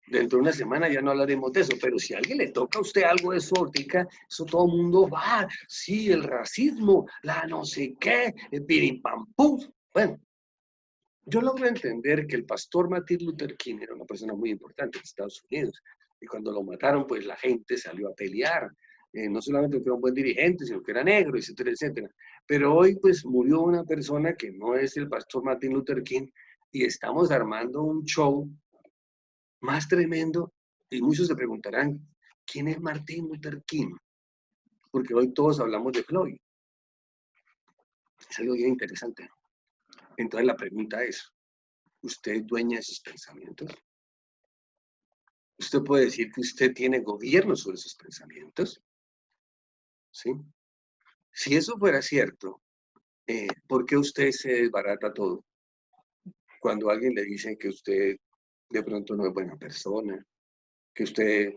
Dentro de una semana ya no hablaremos de eso, pero si a alguien le toca a usted algo de eso ahorita, eso todo el mundo va, sí, el racismo, la no sé qué, el pirim pam pum. Bueno, yo logro entender que el pastor Martin Luther King era una persona muy importante en Estados Unidos, y cuando lo mataron, pues la gente salió a pelear, no solamente porque era un buen dirigente, sino que era negro, etcétera, etcétera. Pero hoy, pues, murió una persona que no es el pastor Martin Luther King, y estamos armando un show más tremendo, y muchos se preguntarán, ¿quién es Martin Luther King? Porque hoy todos hablamos de Floyd. Es algo bien interesante. Entonces la pregunta es, ¿usted es dueña de sus pensamientos? Usted puede decir que usted tiene gobierno sobre sus pensamientos, ¿sí? Si eso fuera cierto, ¿por qué usted se desbarata todo? Cuando alguien le dice que usted de pronto no es buena persona, que usted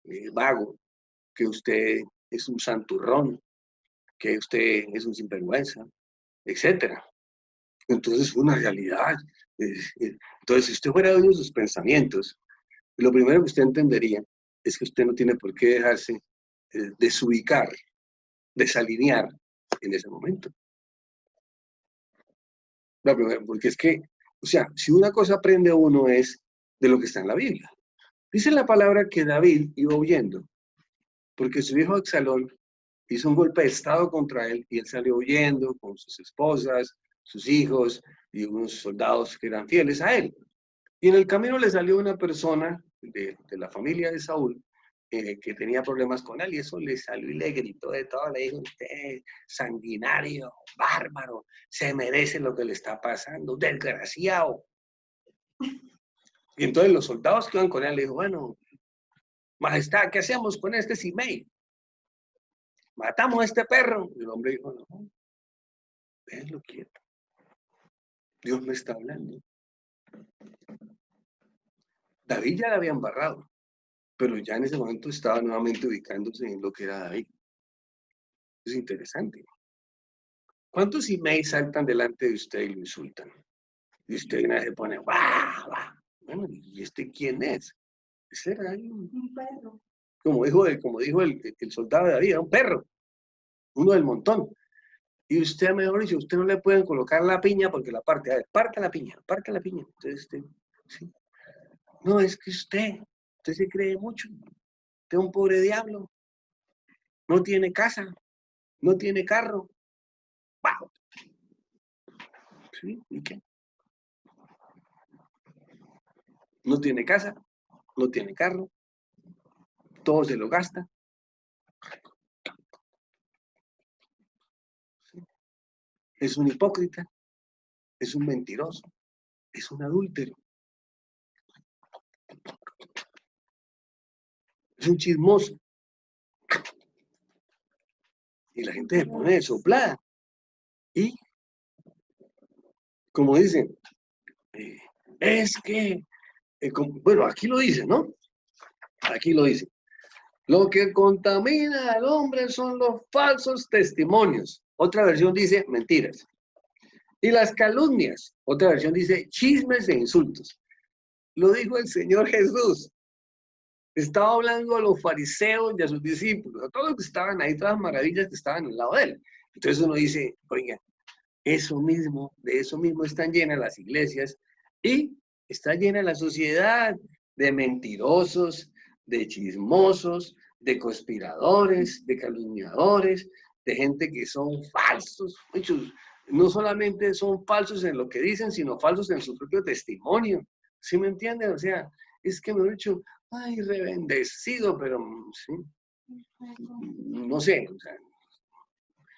es vago, que usted es un santurrón, que usted es un sinvergüenza, etcétera. Entonces es una realidad. Entonces, si usted fuera dueño de sus pensamientos, lo primero que usted entendería es que usted no tiene por qué dejarse desubicar, desalinear en ese momento. Porque es que, o sea, si una cosa aprende uno es de lo que está en la Biblia. Dice la palabra que David iba huyendo, porque su hijo Absalón hizo un golpe de estado contra él y él salió huyendo con sus esposas, sus hijos y unos soldados que eran fieles a él. Y en el camino le salió una persona de la familia de Saúl que tenía problemas con él y eso le salió y le gritó de todo, le dijo, usted sanguinario, bárbaro, se merece lo que le está pasando, desgraciado. Y entonces los soldados que iban con él le dijo, bueno, majestad, ¿qué hacemos con este Simei? ¿Matamos a este perro? Y el hombre dijo, no, déjenlo quieto. Dios me está hablando. David ya la había embarrado. pero ya en ese momento estaba nuevamente ubicándose en lo que era David. Es interesante. ¿Cuántos emails saltan delante de usted y lo insultan? Y usted una vez se pone, ¡guau! ¡Guau! Bueno, ¿y este quién es? Ese era un perro. Como dijo el soldado de David, era un perro, uno del montón. Y usted, mejor dicho, usted no le pueden colocar la piña porque la parte, a ver, parta la piña. Entonces, ¿sí? No, es que usted se cree mucho. Usted es un pobre diablo. No tiene casa, no tiene carro. ¡Wow! ¿Sí? ¿Y qué? No tiene casa, no tiene carro, todo se lo gasta. ¿Sí? Es un hipócrita, es un mentiroso, es un adúltero, es un chismoso. Y la gente se pone de soplada. Y, como dicen, eh, es que, bueno, aquí lo dice, ¿no? Aquí lo dice. Lo que contamina al hombre son los falsos testimonios. Otra versión dice mentiras. Y las calumnias. Otra versión dice chismes e insultos. Lo dijo el Señor Jesús. Estaba hablando a los fariseos y a sus discípulos, a todos los que estaban ahí, todas las maravillas que estaban al lado de él. Entonces uno dice, oiga, de eso mismo están llenas las iglesias y está llena la sociedad de mentirosos, de chismosos, de conspiradores, de calumniadores, de gente que son falsos. Muchos no solamente son falsos en lo que dicen, sino falsos en su propio testimonio. ¿Sí me entienden? O sea, es que me he dicho, ay, rebendecido, pero sí, no sé, o sea,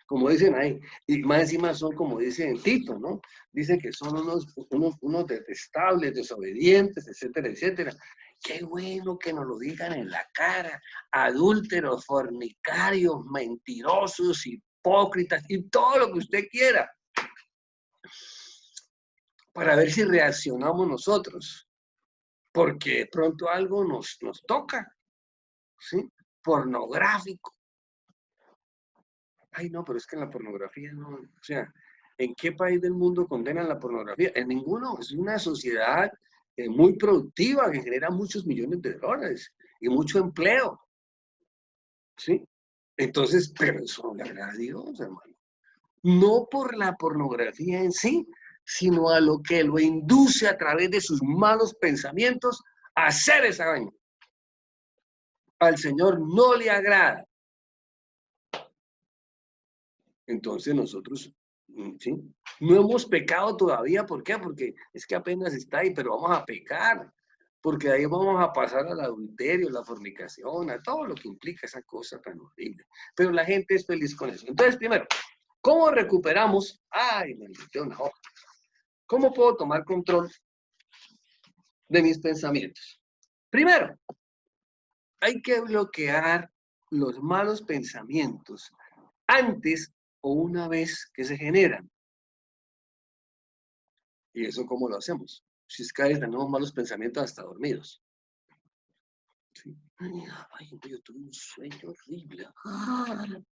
como dicen ahí, y más encima son como dicen Tito, ¿no? Dicen que son unos detestables, desobedientes, etcétera, etcétera. Qué bueno que nos lo digan en la cara, adúlteros, fornicarios, mentirosos, hipócritas y todo lo que usted quiera, para ver si reaccionamos nosotros, porque de pronto algo nos toca, ¿sí? Pornográfico. Ay, no, pero es que en la pornografía no, o sea, ¿en qué país del mundo condenan la pornografía? En ninguno, es una sociedad muy productiva que genera muchos millones de dólares y mucho empleo, ¿sí? Entonces, pero eso no le agrada a Dios, hermano. No por la pornografía en sí, sino a lo que lo induce a través de sus malos pensamientos a hacer esa vaina. Al Señor no le agrada. Entonces nosotros, ¿sí? No hemos pecado todavía, ¿por qué? Porque es que apenas está ahí, pero vamos a pecar, porque ahí vamos a pasar al adulterio, la fornicación, a todo lo que implica esa cosa tan horrible. Pero la gente es feliz con eso. Entonces, primero, ¿cómo recuperamos? Ay, me metí una hoja. ¿Cómo puedo tomar control de mis pensamientos? Primero, hay que bloquear los malos pensamientos antes o una vez que se generan. ¿Y eso cómo lo hacemos? Si es que tenemos malos pensamientos hasta dormidos. ¿Sí? Ay, yo tuve un sueño horrible. Ay,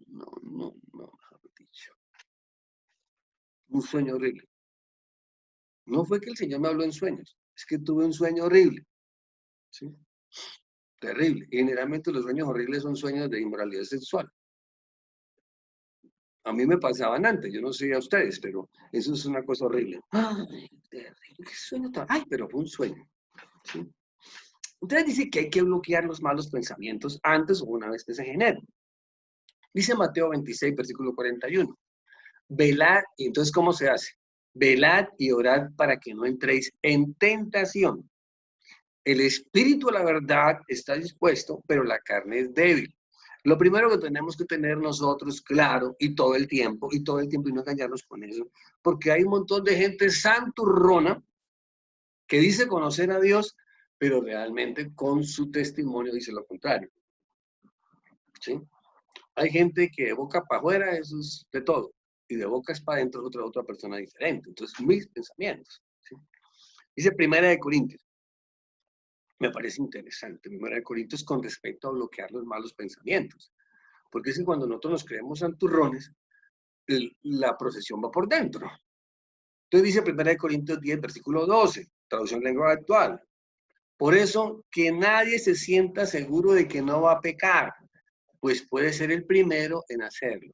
no, mejor dicho. Un sueño horrible. No fue que el Señor me habló en sueños, es que tuve un sueño horrible. ¿Sí? Terrible. Y generalmente los sueños horribles son sueños de inmoralidad sexual. A mí me pasaban antes, yo no sé a ustedes, pero eso es una cosa horrible. Ay, terrible, qué sueño tan... Ay, pero fue un sueño. ¿Sí? Entonces dice que hay que bloquear los malos pensamientos antes o una vez que se generen. Dice Mateo 26, versículo 41. Velad, y entonces ¿cómo se hace? Velad y orad para que no entréis en tentación. El espíritu, la verdad, está dispuesto, pero la carne es débil. Lo primero que tenemos que tener nosotros claro y todo el tiempo y no engañarnos con eso, porque hay un montón de gente santurrona que dice conocer a Dios, pero realmente con su testimonio dice lo contrario. ¿Sí? Hay gente que de boca para afuera eso es de todo, y de boca es para adentro otra persona diferente. Entonces, mis pensamientos. ¿Sí? Dice Primera de Corintios. Me parece interesante, 1 Corintios, con respecto a bloquear los malos pensamientos. Porque es que cuando nosotros nos creemos santurrones, la procesión va por dentro. Entonces dice 1 Corintios 10, versículo 12, traducción lengua actual. Por eso, que nadie se sienta seguro de que no va a pecar, pues puede ser el primero en hacerlo.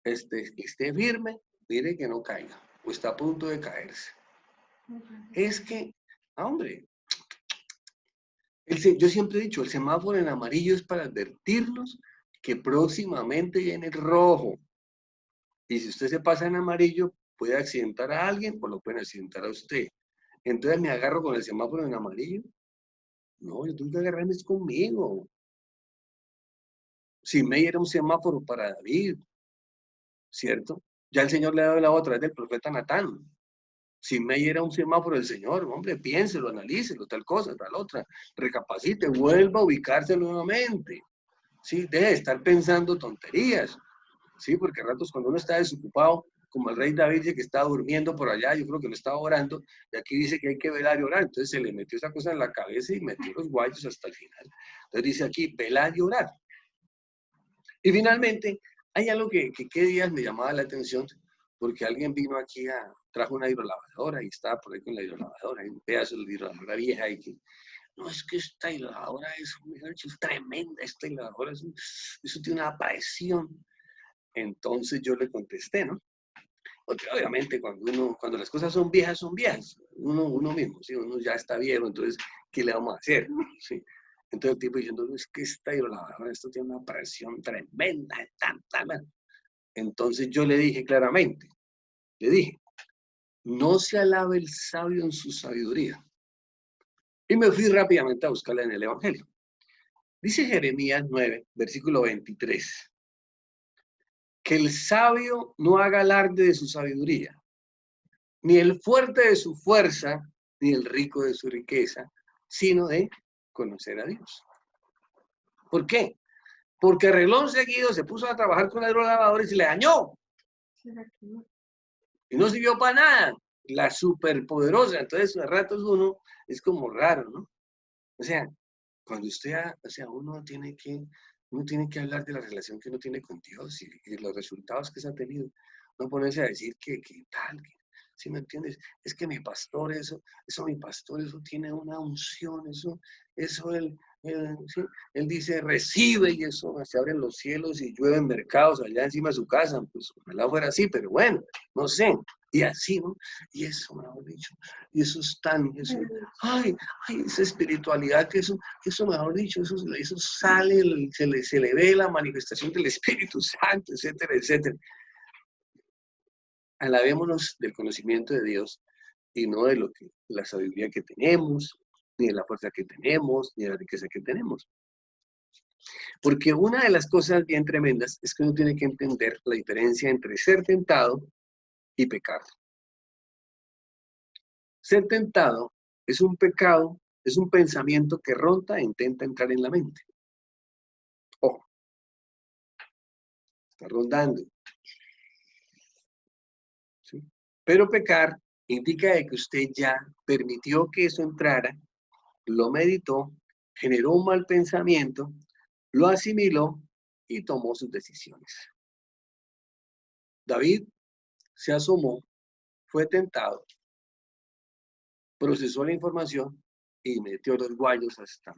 Esté firme, mire que no caiga, o está a punto de caerse. Es que, hombre, yo siempre he dicho, el semáforo en amarillo es para advertirnos que próximamente viene el rojo. Y si usted se pasa en amarillo, puede accidentar a alguien o lo pueden accidentar a usted. Entonces me agarro con el semáforo en amarillo. No, yo tengo que agarrarme conmigo. Si me era un semáforo para David, ¿cierto? Ya el Señor le ha dado la otra, es del profeta Natán. Si me era un semáforo del Señor, hombre, piénselo, analícelo, tal cosa, tal otra. Recapacite, vuelva a ubicarse nuevamente. Sí, deje de estar pensando tonterías. Sí, porque a ratos cuando uno está desocupado, como el rey David dice que estaba durmiendo por allá, yo creo que no estaba orando, y aquí dice que hay que velar y orar, entonces se le metió esa cosa en la cabeza y metió los guayos hasta el final. Entonces dice aquí, velar y orar. Y finalmente, hay algo que qué días me llamaba la atención, porque alguien vino aquí trajo una hidrolavadora y estaba por ahí con la hidrolavadora, y un pedazo de hidrolavadora vieja y que, no, es que esta hidrolavadora es tremenda, esta hidrolavadora eso tiene una presión. Entonces yo le contesté, ¿no? Porque obviamente cuando las cosas son viejas, uno mismo, ¿sí? Uno ya está viejo, entonces, ¿qué le vamos a hacer? ¿Sí? Entonces el tipo diciendo, es que esta hidrolavadora, esto tiene una presión tremenda, Entonces yo le dije claramente, le dije, no se alabe el sabio en su sabiduría. Y me fui rápidamente a buscarla en el Evangelio. Dice Jeremías 9, versículo 23, que el sabio no haga alarde de su sabiduría, ni el fuerte de su fuerza, ni el rico de su riqueza, sino de conocer a Dios. ¿Por qué? Porque arreglón seguido se puso a trabajar con hidrolavadores y se le dañó. Y no sirvió para nada. La superpoderosa. Entonces, a ratos uno es como raro, ¿no? O sea, cuando usted, uno tiene que hablar de la relación que uno tiene con Dios y los resultados que se ha tenido. No ponerse a decir que tal, ¿sí me entiendes? Es que mi pastor, mi pastor, eso tiene una unción, eso ¿sí? Él dice, recibe y eso, se abren los cielos y llueven mercados allá encima de su casa, pues ojalá fuera así, pero bueno, no sé, y así, ¿no? Y eso, mejor dicho, y eso es tan, ay, esa espiritualidad, que eso mejor dicho, eso sale, se le ve la manifestación del Espíritu Santo, etcétera, etcétera. Alabémonos del conocimiento de Dios y no de la sabiduría que tenemos, ni de la fuerza que tenemos, ni de la riqueza que tenemos. Porque una de las cosas bien tremendas es que uno tiene que entender la diferencia entre ser tentado y pecar. Ser tentado es un pecado, es un pensamiento que ronda e intenta entrar en la mente. Ojo, está rondando. ¿Sí? Pero pecar indica que usted ya permitió que eso entrara, lo meditó, generó un mal pensamiento, lo asimiló y tomó sus decisiones. David se asomó, fue tentado, procesó la información y metió los guayos hasta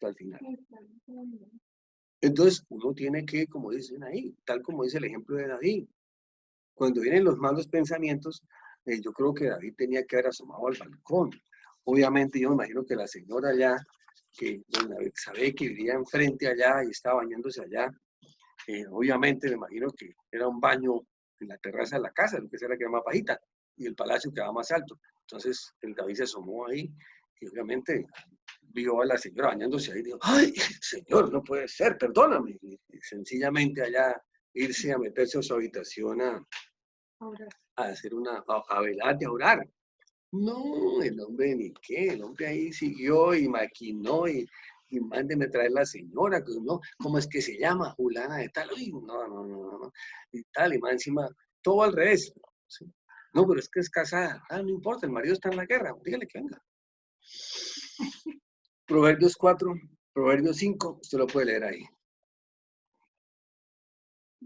el final. Entonces, uno tiene que, como dicen ahí, tal como dice el ejemplo de David, cuando vienen los malos pensamientos, yo creo que David tenía que haber asomado al balcón. Obviamente, yo me imagino que la señora allá, que sabe que vivía enfrente allá y estaba bañándose allá, obviamente me imagino que era un baño en la terraza de la casa, lo que era que era más bajita, y el palacio quedaba más alto. Entonces, el David se asomó ahí y obviamente vio a la señora bañándose ahí y dijo, ¡ay, señor, no puede ser, perdóname! Y sencillamente allá irse a meterse a su habitación a hacer a velar y a orar. No, el hombre ni qué, el hombre ahí siguió y maquinó y mándeme traer la señora, que no, ¿cómo es que se llama? Julana de tal, uy, no, y tal, y más encima, todo al revés. ¿Sí? No, pero es que es casada, no importa, el marido está en la guerra, dígale que venga. Proverbios 4, Proverbios 5, usted lo puede leer ahí.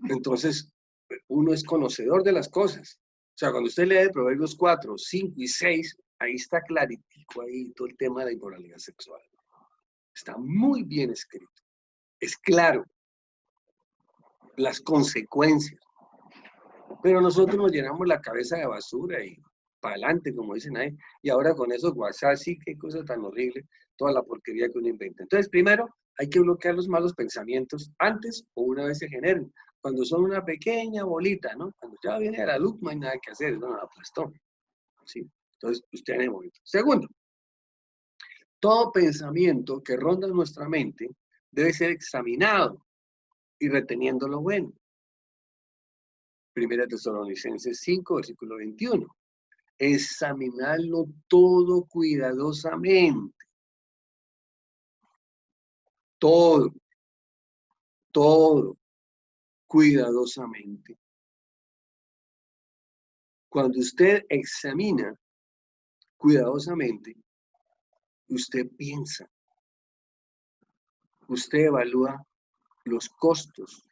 Entonces, uno es conocedor de las cosas. O sea, cuando usted lee Proverbios 4, 5 y 6, ahí está claritico ahí todo el tema de la inmoralidad sexual. Está muy bien escrito. Es claro las consecuencias. Pero nosotros nos llenamos la cabeza de basura y para adelante, como dicen ahí. Y ahora con esos WhatsApp, sí, qué cosa tan horrible, toda la porquería que uno inventa. Entonces, primero, hay que bloquear los malos pensamientos antes o una vez se generen. Cuando son una pequeña bolita, ¿no? Cuando ya viene a la luz, no hay nada que hacer, no, aplastó. ¿Sí? Entonces, usted en el momento. Segundo, todo pensamiento que ronda nuestra mente debe ser examinado y reteniendo lo bueno. Primera Tesalonicenses 5, versículo 21. Examinarlo todo cuidadosamente. Todo cuidadosamente. Cuando usted examina cuidadosamente, usted piensa, usted evalúa los costos,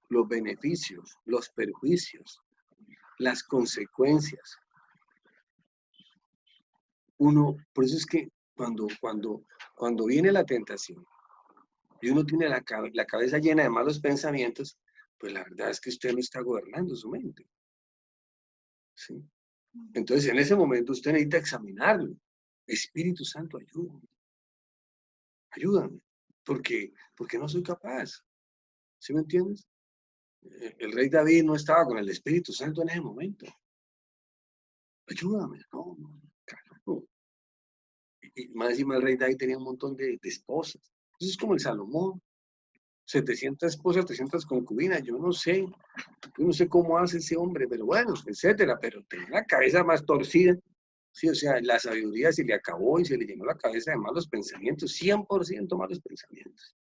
los beneficios, los perjuicios, las consecuencias. Por eso es que cuando viene la tentación y uno tiene la cabeza llena de malos pensamientos, pues la verdad es que usted no está gobernando su mente. ¿Sí? Entonces, en ese momento usted necesita examinarlo. Espíritu Santo, ayúdame. Ayúdame. Porque no soy capaz. ¿Sí me entiendes? El rey David no estaba con el Espíritu Santo en ese momento. Ayúdame. No, carajo. Y más encima el rey David tenía un montón de esposas. Eso es como el Salomón. 700 esposas, 300 concubinas. Yo no sé cómo hace ese hombre, pero bueno, etcétera. Pero tenía la cabeza más torcida. Sí, o sea, la sabiduría se le acabó y se le llenó la cabeza de malos pensamientos, 100% malos pensamientos.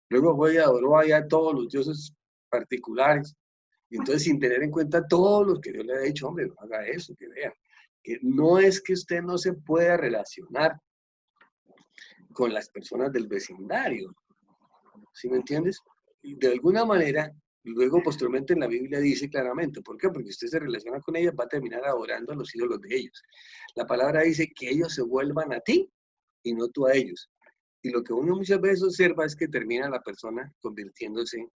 Luego fue y adoró allá a todos los dioses particulares. Y entonces, sin tener en cuenta todo lo que Dios le ha dicho, hombre, no haga eso, que vea. Que no es que usted no se pueda relacionar con las personas del vecindario. ¿Sí me entiendes? Y de alguna manera, luego posteriormente en la Biblia dice claramente, ¿por qué? Porque usted se relaciona con ellas, va a terminar adorando a los ídolos de ellos. La palabra dice que ellos se vuelvan a ti y no tú a ellos. Y lo que uno muchas veces observa es que termina la persona convirtiéndose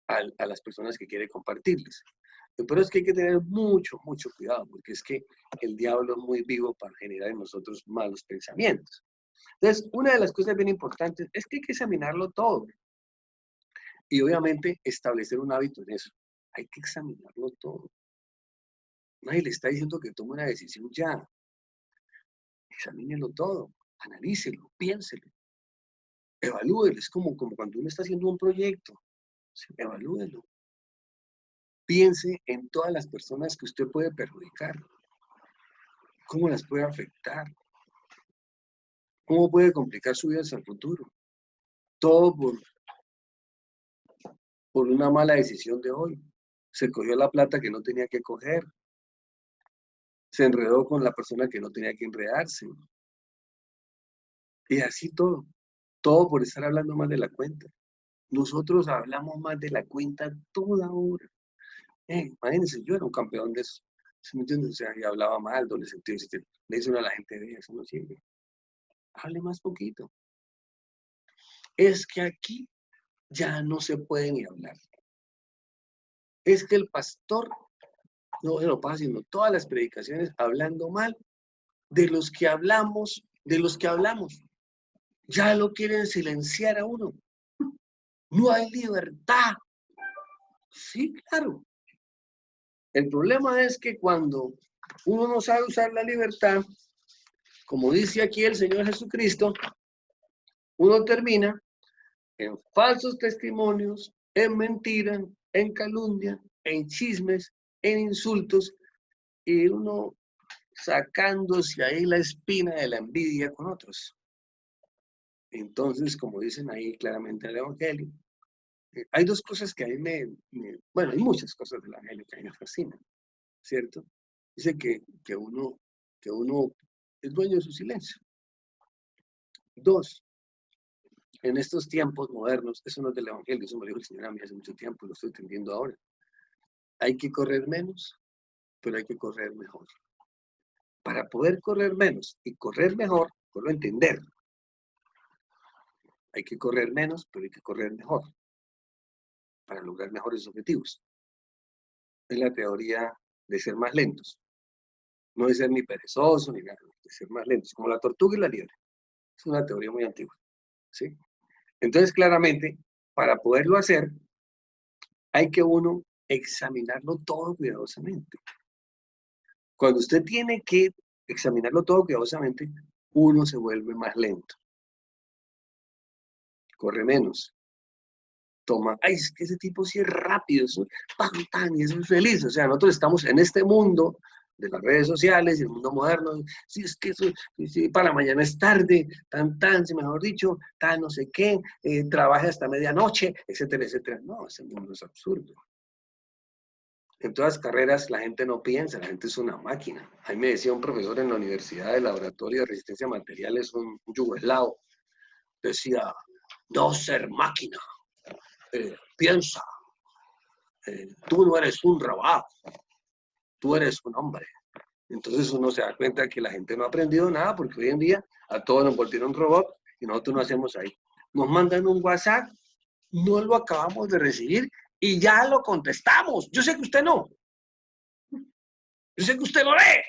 a las personas que quiere compartirles. Pero es que hay que tener mucho, mucho cuidado, porque es que el diablo es muy vivo para generar en nosotros malos pensamientos. Entonces, una de las cosas bien importantes es que hay que examinarlo todo. Y obviamente establecer un hábito en eso. Hay que examinarlo todo. Nadie le está diciendo que tome una decisión ya. Examínelo todo, analícelo, piénselo, evalúelo. Es como cuando uno está haciendo un proyecto. Evalúelo. Piense en todas las personas que usted puede perjudicar. ¿Cómo las puede afectar? ¿Cómo puede complicar su vida hacia el futuro? Todo por una mala decisión de hoy. Se cogió la plata que no tenía que coger. Se enredó con la persona que no tenía que enredarse. Y así todo. Todo por estar hablando más de la cuenta. Nosotros hablamos más de la cuenta toda hora. Imagínense, yo era un campeón de eso. ¿Sí me entiendes? O sea, y hablaba mal, doble sentido. Le dice uno a la gente, de eso no sirve. Hable más poquito. Es que aquí ya no se puede ni hablar. Es que el pastor no se lo pasa haciendo todas las predicaciones hablando mal de los que hablamos, de los que hablamos. Ya lo quieren silenciar a uno. No hay libertad. Sí, claro. El problema es que cuando uno no sabe usar la libertad, como dice aquí el Señor Jesucristo, uno termina en falsos testimonios, en mentiras, en calumnia, en chismes, en insultos, y uno sacándose ahí la espina de la envidia con otros. Entonces, como dicen ahí claramente en el Evangelio, hay dos cosas que a mí bueno, hay muchas cosas del Evangelio que a mí me fascinan, ¿cierto? Dice que uno es dueño de su silencio. 2, en estos tiempos modernos, eso no es del Evangelio, eso me lo dijo el Señor a mí hace mucho tiempo, lo estoy entendiendo ahora. Hay que correr menos, pero hay que correr mejor. Para poder correr menos y correr mejor, por entender, hay que correr menos, pero hay que correr mejor para lograr mejores objetivos. Es la teoría de ser más lentos. No de ser ni perezoso ni nada, de ser más lentos, como la tortuga y la liebre. Es una teoría muy antigua, ¿sí? Entonces, claramente, para poderlo hacer, hay que uno examinarlo todo cuidadosamente. Cuando usted tiene que examinarlo todo cuidadosamente, uno se vuelve más lento. Corre menos. Toma, ay, es que ese tipo sí es rápido, eso, tan, y eso es feliz. O sea, nosotros estamos en este mundo de las redes sociales y el mundo moderno. Sí, es que eso, sí, para mañana es tarde, si mejor dicho, tan no sé qué, trabaja hasta medianoche, etcétera, etcétera. No, ese mundo es absurdo. En todas carreras la gente no piensa, la gente es una máquina. A mí me decía un profesor en la Universidad de Laboratorio de Resistencia a Materiales, un yugoslavo, decía, no ser máquina, piensa, tú no eres un robot, tú eres un hombre. Entonces uno se da cuenta que la gente no ha aprendido nada porque hoy en día a todos nos volvieron robot y nosotros no hacemos ahí. Nos mandan un WhatsApp, no lo acabamos de recibir y ya lo contestamos. Yo sé que usted no. Yo sé que usted lo lee.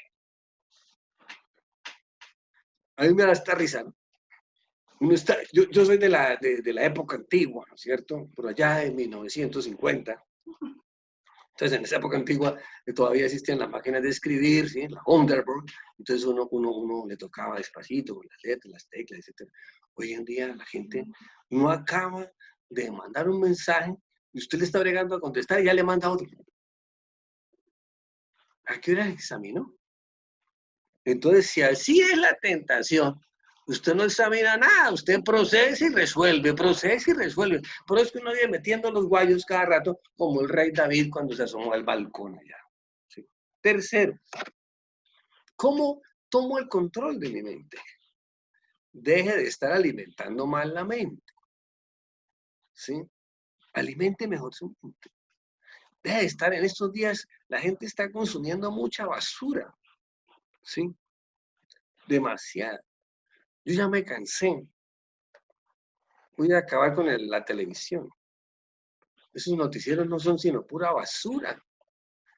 A mí me da esta risa, ¿no? Yo soy de la época antigua, ¿no es cierto? Por allá en 1950. Entonces, en esa época antigua todavía existían las máquinas de escribir, ¿sí? La Underboard. Entonces, uno le tocaba despacito con las letras, las teclas, etc. Hoy en día la gente no acaba de mandar un mensaje y usted le está bregando a contestar y ya le manda otro. ¿A qué hora examinó? Entonces, si así es la tentación, usted no examina nada, usted procesa y resuelve, procesa y resuelve. Por eso es que uno viene metiendo los guayos cada rato, como el rey David cuando se asomó al balcón allá. ¿Sí? Tercero, ¿cómo tomo el control de mi mente? Deje de estar alimentando mal la mente. ¿Sí? Alimente mejor su mente. Deje de estar en estos días, la gente está consumiendo mucha basura. ¿Sí? Demasiada. Yo ya me cansé. Voy a acabar con la televisión. Esos noticieros no son sino pura basura.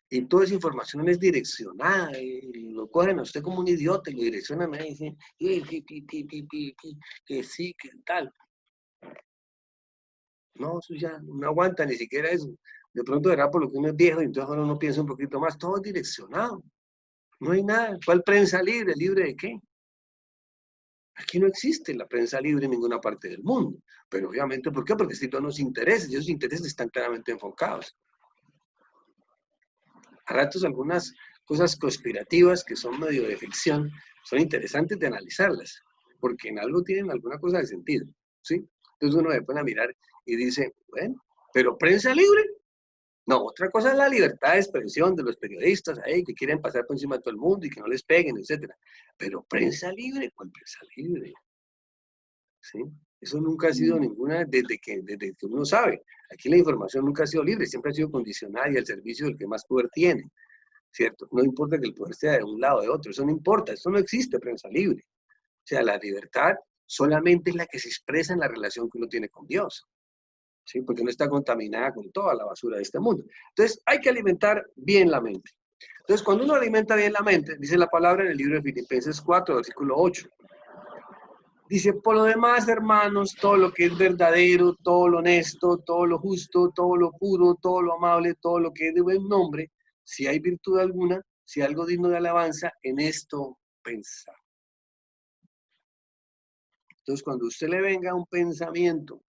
Y toda esa información es direccionada. Y lo cogen a usted como un idiota y lo direccionan a y dicen, que sí, que tal. No, eso ya no aguanta ni siquiera eso. De pronto verá por lo que uno es viejo y entonces ahora uno piensa un poquito más. Todo es direccionado. No hay nada. ¿Cuál prensa libre? ¿Libre de qué? Aquí no existe la prensa libre en ninguna parte del mundo. Pero obviamente, ¿por qué? Porque existen unos intereses y esos intereses están claramente enfocados. A ratos algunas cosas conspirativas que son medio de ficción son interesantes de analizarlas, porque en algo tienen alguna cosa de sentido, ¿sí? Entonces uno se pone a mirar y dice, bueno, ¿pero prensa libre? No, otra cosa es la libertad de expresión de los periodistas ahí que quieren pasar por encima de todo el mundo y que no les peguen, etcétera. Pero prensa libre, ¿cuál prensa libre? ¿Sí? Eso nunca ha sido ninguna, desde que uno sabe. Aquí la información nunca ha sido libre, siempre ha sido condicionada y al servicio del que más poder tiene, ¿cierto? No importa que el poder sea de un lado o de otro, eso no importa, eso no existe prensa libre. O sea, la libertad solamente es la que se expresa en la relación que uno tiene con Dios, ¿sí? Porque no está contaminada con toda la basura de este mundo. Entonces, hay que alimentar bien la mente. Entonces, cuando uno alimenta bien la mente, dice la palabra en el libro de Filipenses 4, versículo 8. Dice, por lo demás, hermanos, todo lo que es verdadero, todo lo honesto, todo lo justo, todo lo puro, todo lo amable, todo lo que es de buen nombre, si hay virtud alguna, si hay algo digno de alabanza, en esto pensar. Entonces, cuando a usted le venga un pensamiento,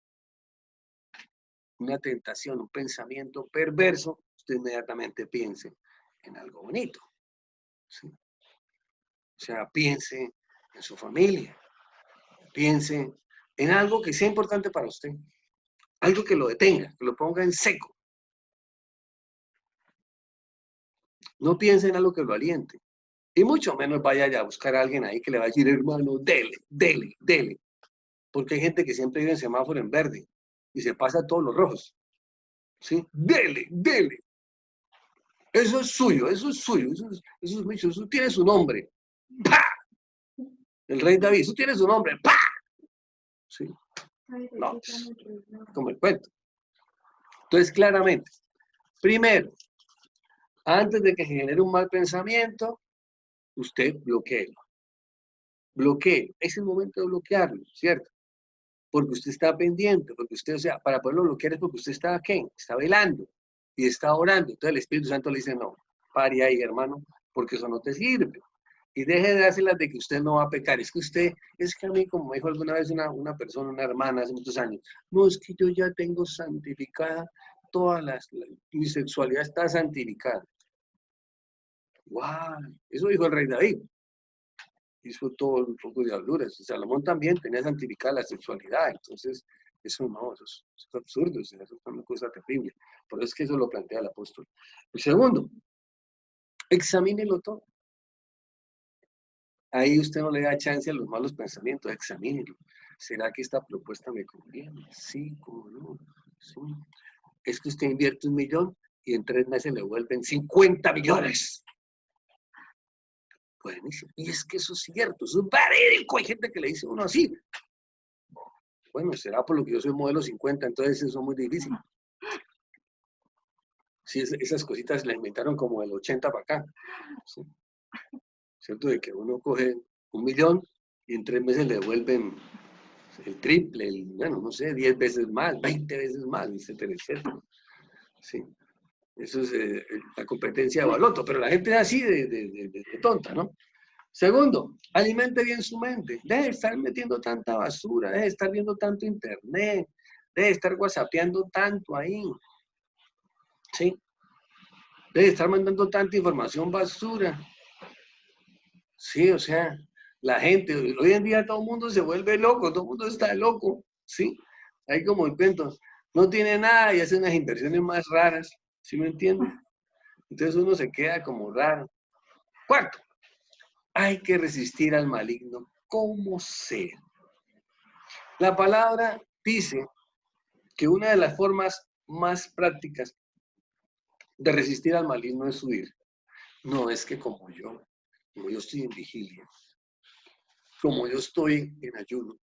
una tentación, un pensamiento perverso, usted inmediatamente piense en algo bonito, ¿sí? O sea, piense en su familia, piense en algo que sea importante para usted, algo que lo detenga, que lo ponga en seco. No piense en algo que lo aliente. Y mucho menos vaya a buscar a alguien ahí que le va a decir, hermano, dele, dele, dele. Porque hay gente que siempre vive en semáforo en verde y se pasa a todos los rojos. ¿Sí? Dele, dele. Eso es suyo, eso es suyo, eso es mucho, eso tiene su nombre. ¡Pah! El rey David, eso tiene su nombre. ¡Pah! ¿Sí? No, como el cuento. Entonces, claramente, primero, antes de que genere un mal pensamiento, usted bloquee. Bloquee. Es el momento de bloquearlo, ¿cierto? Porque usted está pendiente, porque usted, o sea, para poderlo bloquear es porque usted está, ¿qué? Está velando y está orando. Entonces el Espíritu Santo le dice, no, pare ahí, hermano, porque eso no te sirve. Y deje de dárselas de que usted no va a pecar. Es que a mí, como me dijo alguna vez una persona, una hermana hace muchos años, no, es que yo ya tengo santificada mi sexualidad está santificada. ¡Wow! Eso dijo el rey David. Hizo todo un poco de diabluras. Salomón también tenía santificada la sexualidad. Entonces, eso no, eso es absurdo, eso es una cosa terrible. Por eso es que eso lo plantea el apóstol. El segundo, examínelo todo. Ahí usted no le da chance a los malos pensamientos, examínelo. ¿Será que esta propuesta me conviene? Sí, ¿cómo no? Sí. Es que usted invierte 1.000.000 y en 3 meses le vuelven 50 millones. Buenísimo. Y es que eso es cierto, eso es verídico. Hay gente que le dice a uno así. Bueno, será por lo que yo soy modelo 50, entonces eso es muy difícil. Sí, esas cositas las inventaron como del 80 para acá. ¿Sí? ¿Cierto? De que uno coge 1.000.000 y en 3 meses le devuelven el triple, bueno, no sé, 10 veces más, 20 veces más, etcétera, etcétera. Sí. Eso es la competencia de Baloto, pero la gente es así de tonta, ¿no? Segundo, alimente bien su mente. Deje de estar metiendo tanta basura, deje de estar viendo tanto internet, deje de estar whatsappeando tanto ahí. ¿Sí? Deje de estar mandando tanta información basura. Sí, o sea, la gente, hoy en día todo el mundo se vuelve loco, todo el mundo está loco. ¿Sí? Hay como el cuento, no tiene nada y hace unas inversiones más raras. ¿Sí me entienden? Entonces uno se queda como raro. Cuarto, hay que resistir al maligno como sea. La palabra dice que una de las formas más prácticas de resistir al maligno es huir. No es que como yo estoy en vigilia, como yo estoy en ayuno,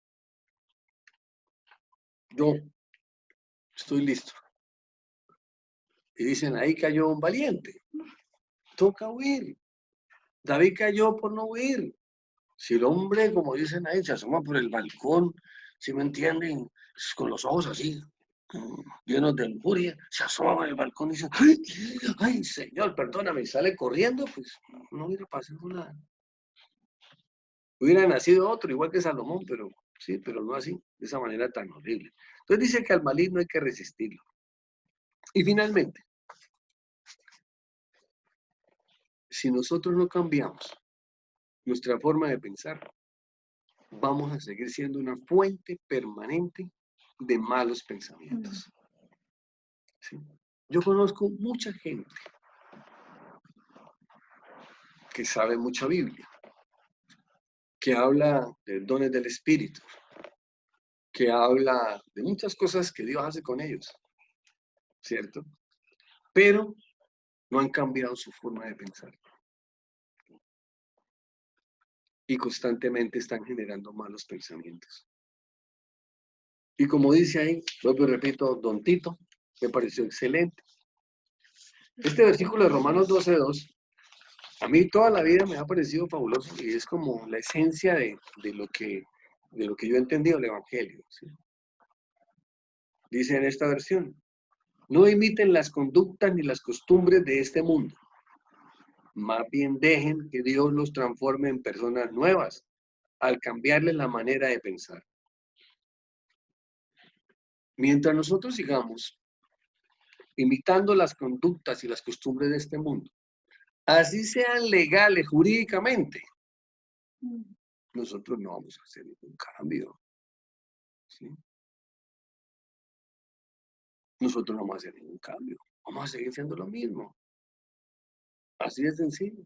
yo estoy listo. Y dicen, ahí cayó un valiente. Toca huir. David cayó por no huir. Si el hombre, como dicen ahí, se asoma por el balcón, ¿sí me entienden? Con los ojos así, llenos de lujuria, se asoma por el balcón y dice, ¡ay, ay Señor, perdóname! Y sale corriendo, pues no hubiera pasado nada. Hubiera nacido otro, igual que Salomón, pero sí, pero no así, de esa manera tan horrible. Entonces dice que al maligno hay que resistirlo. Y finalmente, si nosotros no cambiamos nuestra forma de pensar, vamos a seguir siendo una fuente permanente de malos pensamientos. ¿Sí? Yo conozco mucha gente que sabe mucha Biblia, que habla de dones del Espíritu, que habla de muchas cosas que Dios hace con ellos, ¿cierto? Pero no han cambiado su forma de pensar. Y constantemente están generando malos pensamientos. Y como dice ahí, vuelvo y repito, don Tito, me pareció excelente. Este versículo de Romanos 12:2, a mí toda la vida me ha parecido fabuloso y es como la esencia de lo que yo he entendido del Evangelio. ¿Sí? Dice en esta versión, no imiten las conductas ni las costumbres de este mundo, más bien dejen que Dios los transforme en personas nuevas al cambiarles la manera de pensar. Mientras nosotros sigamos imitando las conductas y las costumbres de este mundo, así sean legales jurídicamente, nosotros no vamos a hacer ningún cambio. ¿Sí? Nosotros no vamos a hacer ningún cambio. Vamos a seguir siendo lo mismo. Así de sencillo.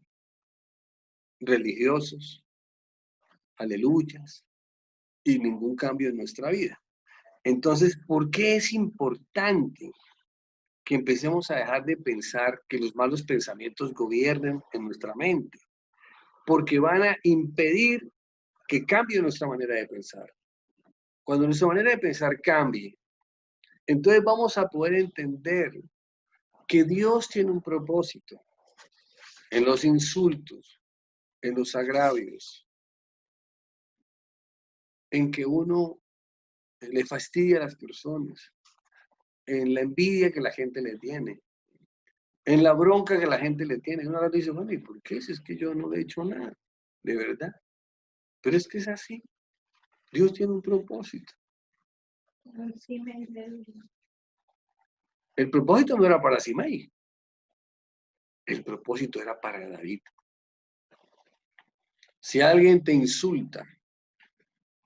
religiosos, aleluyas, y ningún cambio en nuestra vida. Entonces, ¿por qué es importante que empecemos a dejar de pensar que los malos pensamientos gobiernen en nuestra mente? Porque van a impedir que cambie nuestra manera de pensar. Cuando nuestra manera de pensar cambie, entonces vamos a poder entender que Dios tiene un propósito en los insultos, en los agravios, en que uno le fastidia a las personas, en la envidia que la gente le tiene, en la bronca que la gente le tiene. Uno dice, bueno, ¿y por qué? Si es que yo no le he hecho nada, de verdad. Pero es que es así. Dios tiene un propósito. El propósito no era para Simei. El propósito era para David. Si alguien te insulta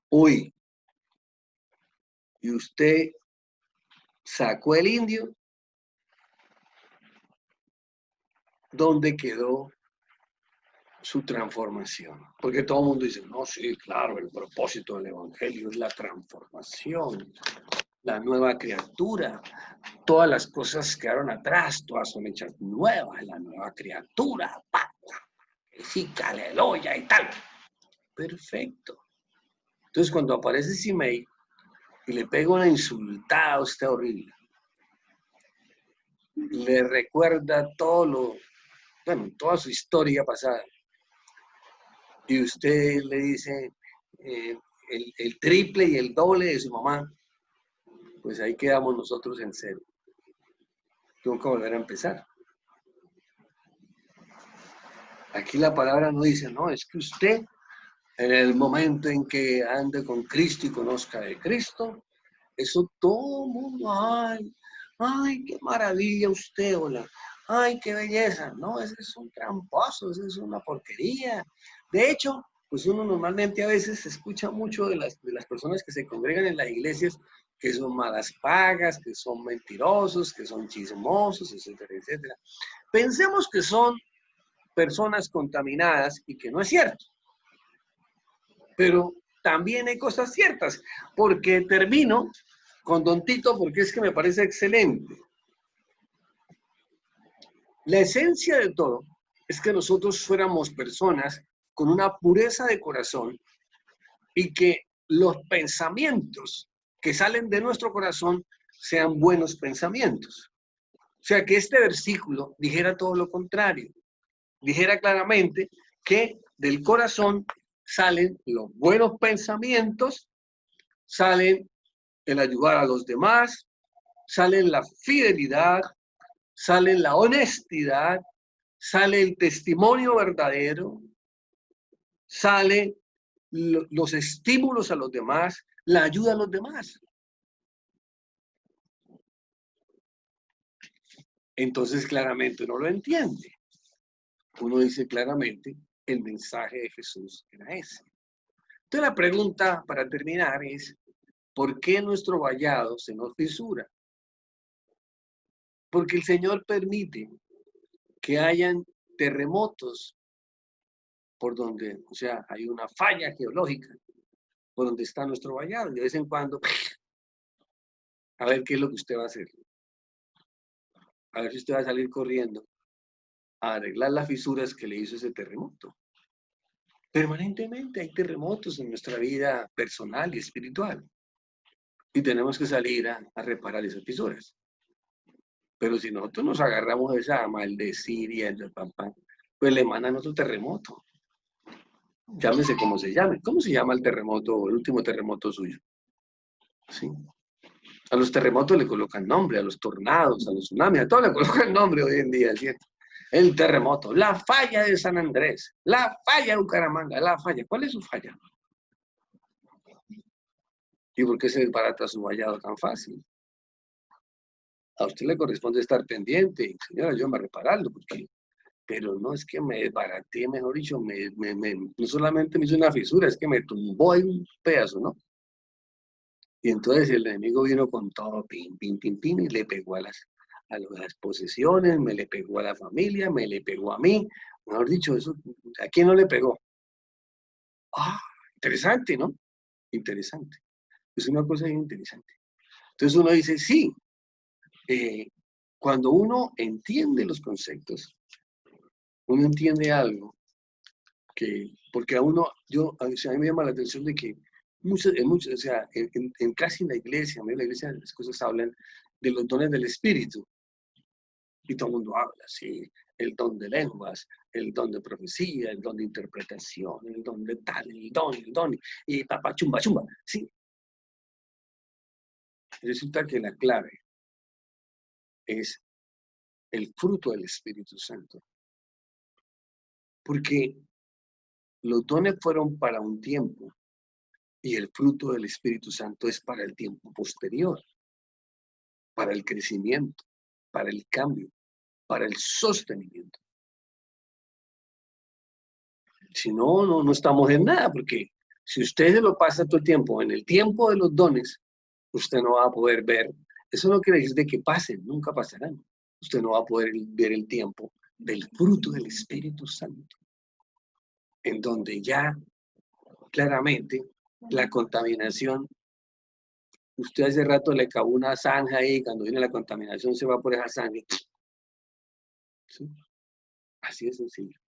hoy y usted sacó el indio, ¿dónde quedó su transformación? Porque todo el mundo dice, no, sí, claro, el propósito del evangelio es la transformación, la nueva criatura. Todas las cosas quedaron atrás, todas son hechas nuevas, la nueva criatura, sí, aleluya y tal. Perfecto. Entonces, cuando aparece Simei y le pega una insultada a usted horrible, le recuerda toda su historia pasada, y usted le dice el triple y el doble de su mamá, pues ahí quedamos nosotros en cero. Tengo que volver a empezar. Aquí la palabra no dice, no, es que usted, en el momento en que ande con Cristo y conozca de Cristo, eso todo el mundo, ay, qué maravilla usted, hola, ay, qué belleza. No, ese es un tramposo, ese es una porquería. De hecho, pues uno normalmente a veces escucha mucho de las personas que se congregan en las iglesias que son malas pagas, que son mentirosos, que son chismosos, etcétera, etcétera. Pensemos que son personas contaminadas y que no es cierto. Pero también hay cosas ciertas, porque termino con Don Tito porque es que me parece excelente. La esencia de todo es que nosotros fuéramos personas con una pureza de corazón y que los pensamientos que salen de nuestro corazón sean buenos pensamientos. O sea, que este versículo dijera todo lo contrario. Dijera claramente que del corazón salen los buenos pensamientos, salen el ayudar a los demás, salen la fidelidad, sale la honestidad, sale el testimonio verdadero, sale los estímulos a los demás, la ayuda a los demás. Entonces claramente uno lo entiende. Uno dice claramente, el mensaje de Jesús era ese. Entonces la pregunta para terminar es, ¿por qué nuestro vallado se nos fisura? Porque el Señor permite que hayan terremotos por donde, o sea, hay una falla geológica por donde está nuestro vallado. De vez en cuando, a ver qué es lo que usted va a hacer. A ver si usted va a salir corriendo a arreglar las fisuras que le hizo ese terremoto. Permanentemente hay terremotos en nuestra vida personal y espiritual. Y tenemos que salir a reparar esas fisuras. Pero si nosotros nos agarramos de esa maldecir y el papá, pues le mandan otro terremoto. Llámese como se llame. ¿Cómo se llama el terremoto, el último terremoto suyo? ¿Sí? A los terremotos le colocan nombre, a los tornados, a los tsunamis, a todo le colocan nombre hoy en día, ¿cierto? El terremoto, la falla de San Andrés, la falla de Bucaramanga, la falla. ¿Cuál es su falla? ¿Y por qué se desbarata su vallado tan fácil? A usted le corresponde estar pendiente, señora, yo me repararlo, porque, pero no es que me desbaraté, mejor dicho, no solamente me hizo una fisura, es que me tumbó ahí un pedazo, ¿no? Y entonces el enemigo vino con todo, pin, pin, pin, pin, y le pegó a las posesiones, me le pegó a la familia, me le pegó a mí, Mejor dicho, eso, ¿a quién no le pegó? Ah, interesante, ¿no? Interesante. Es una cosa bien interesante. Entonces uno dice, sí, eh, cuando uno entiende los conceptos, uno entiende algo que, porque a uno, o sea, a mí me llama la atención de que o sea, casi en la iglesia, en la iglesia las cosas hablan de los dones del Espíritu, y todo el mundo habla, sí, el don de lenguas, el don de profecía, el don de interpretación, el don de tal, el don, y papá chumba, chumba, sí. Resulta que la clave es el fruto del Espíritu Santo, porque los dones fueron para un tiempo y el fruto del Espíritu Santo es para el tiempo posterior, para el crecimiento, para el cambio, para el sostenimiento. Si no, no estamos en nada, porque si usted se lo pasa todo el tiempo, en el tiempo de los dones, usted no va a poder ver. Eso no quiere decir de que pasen, nunca pasarán. Usted no va a poder ver el tiempo del fruto del Espíritu Santo, en donde ya claramente la contaminación, usted hace rato le cavó una zanja ahí, cuando viene la contaminación se va por esa sangre. ¿Sí? Así de sencillo.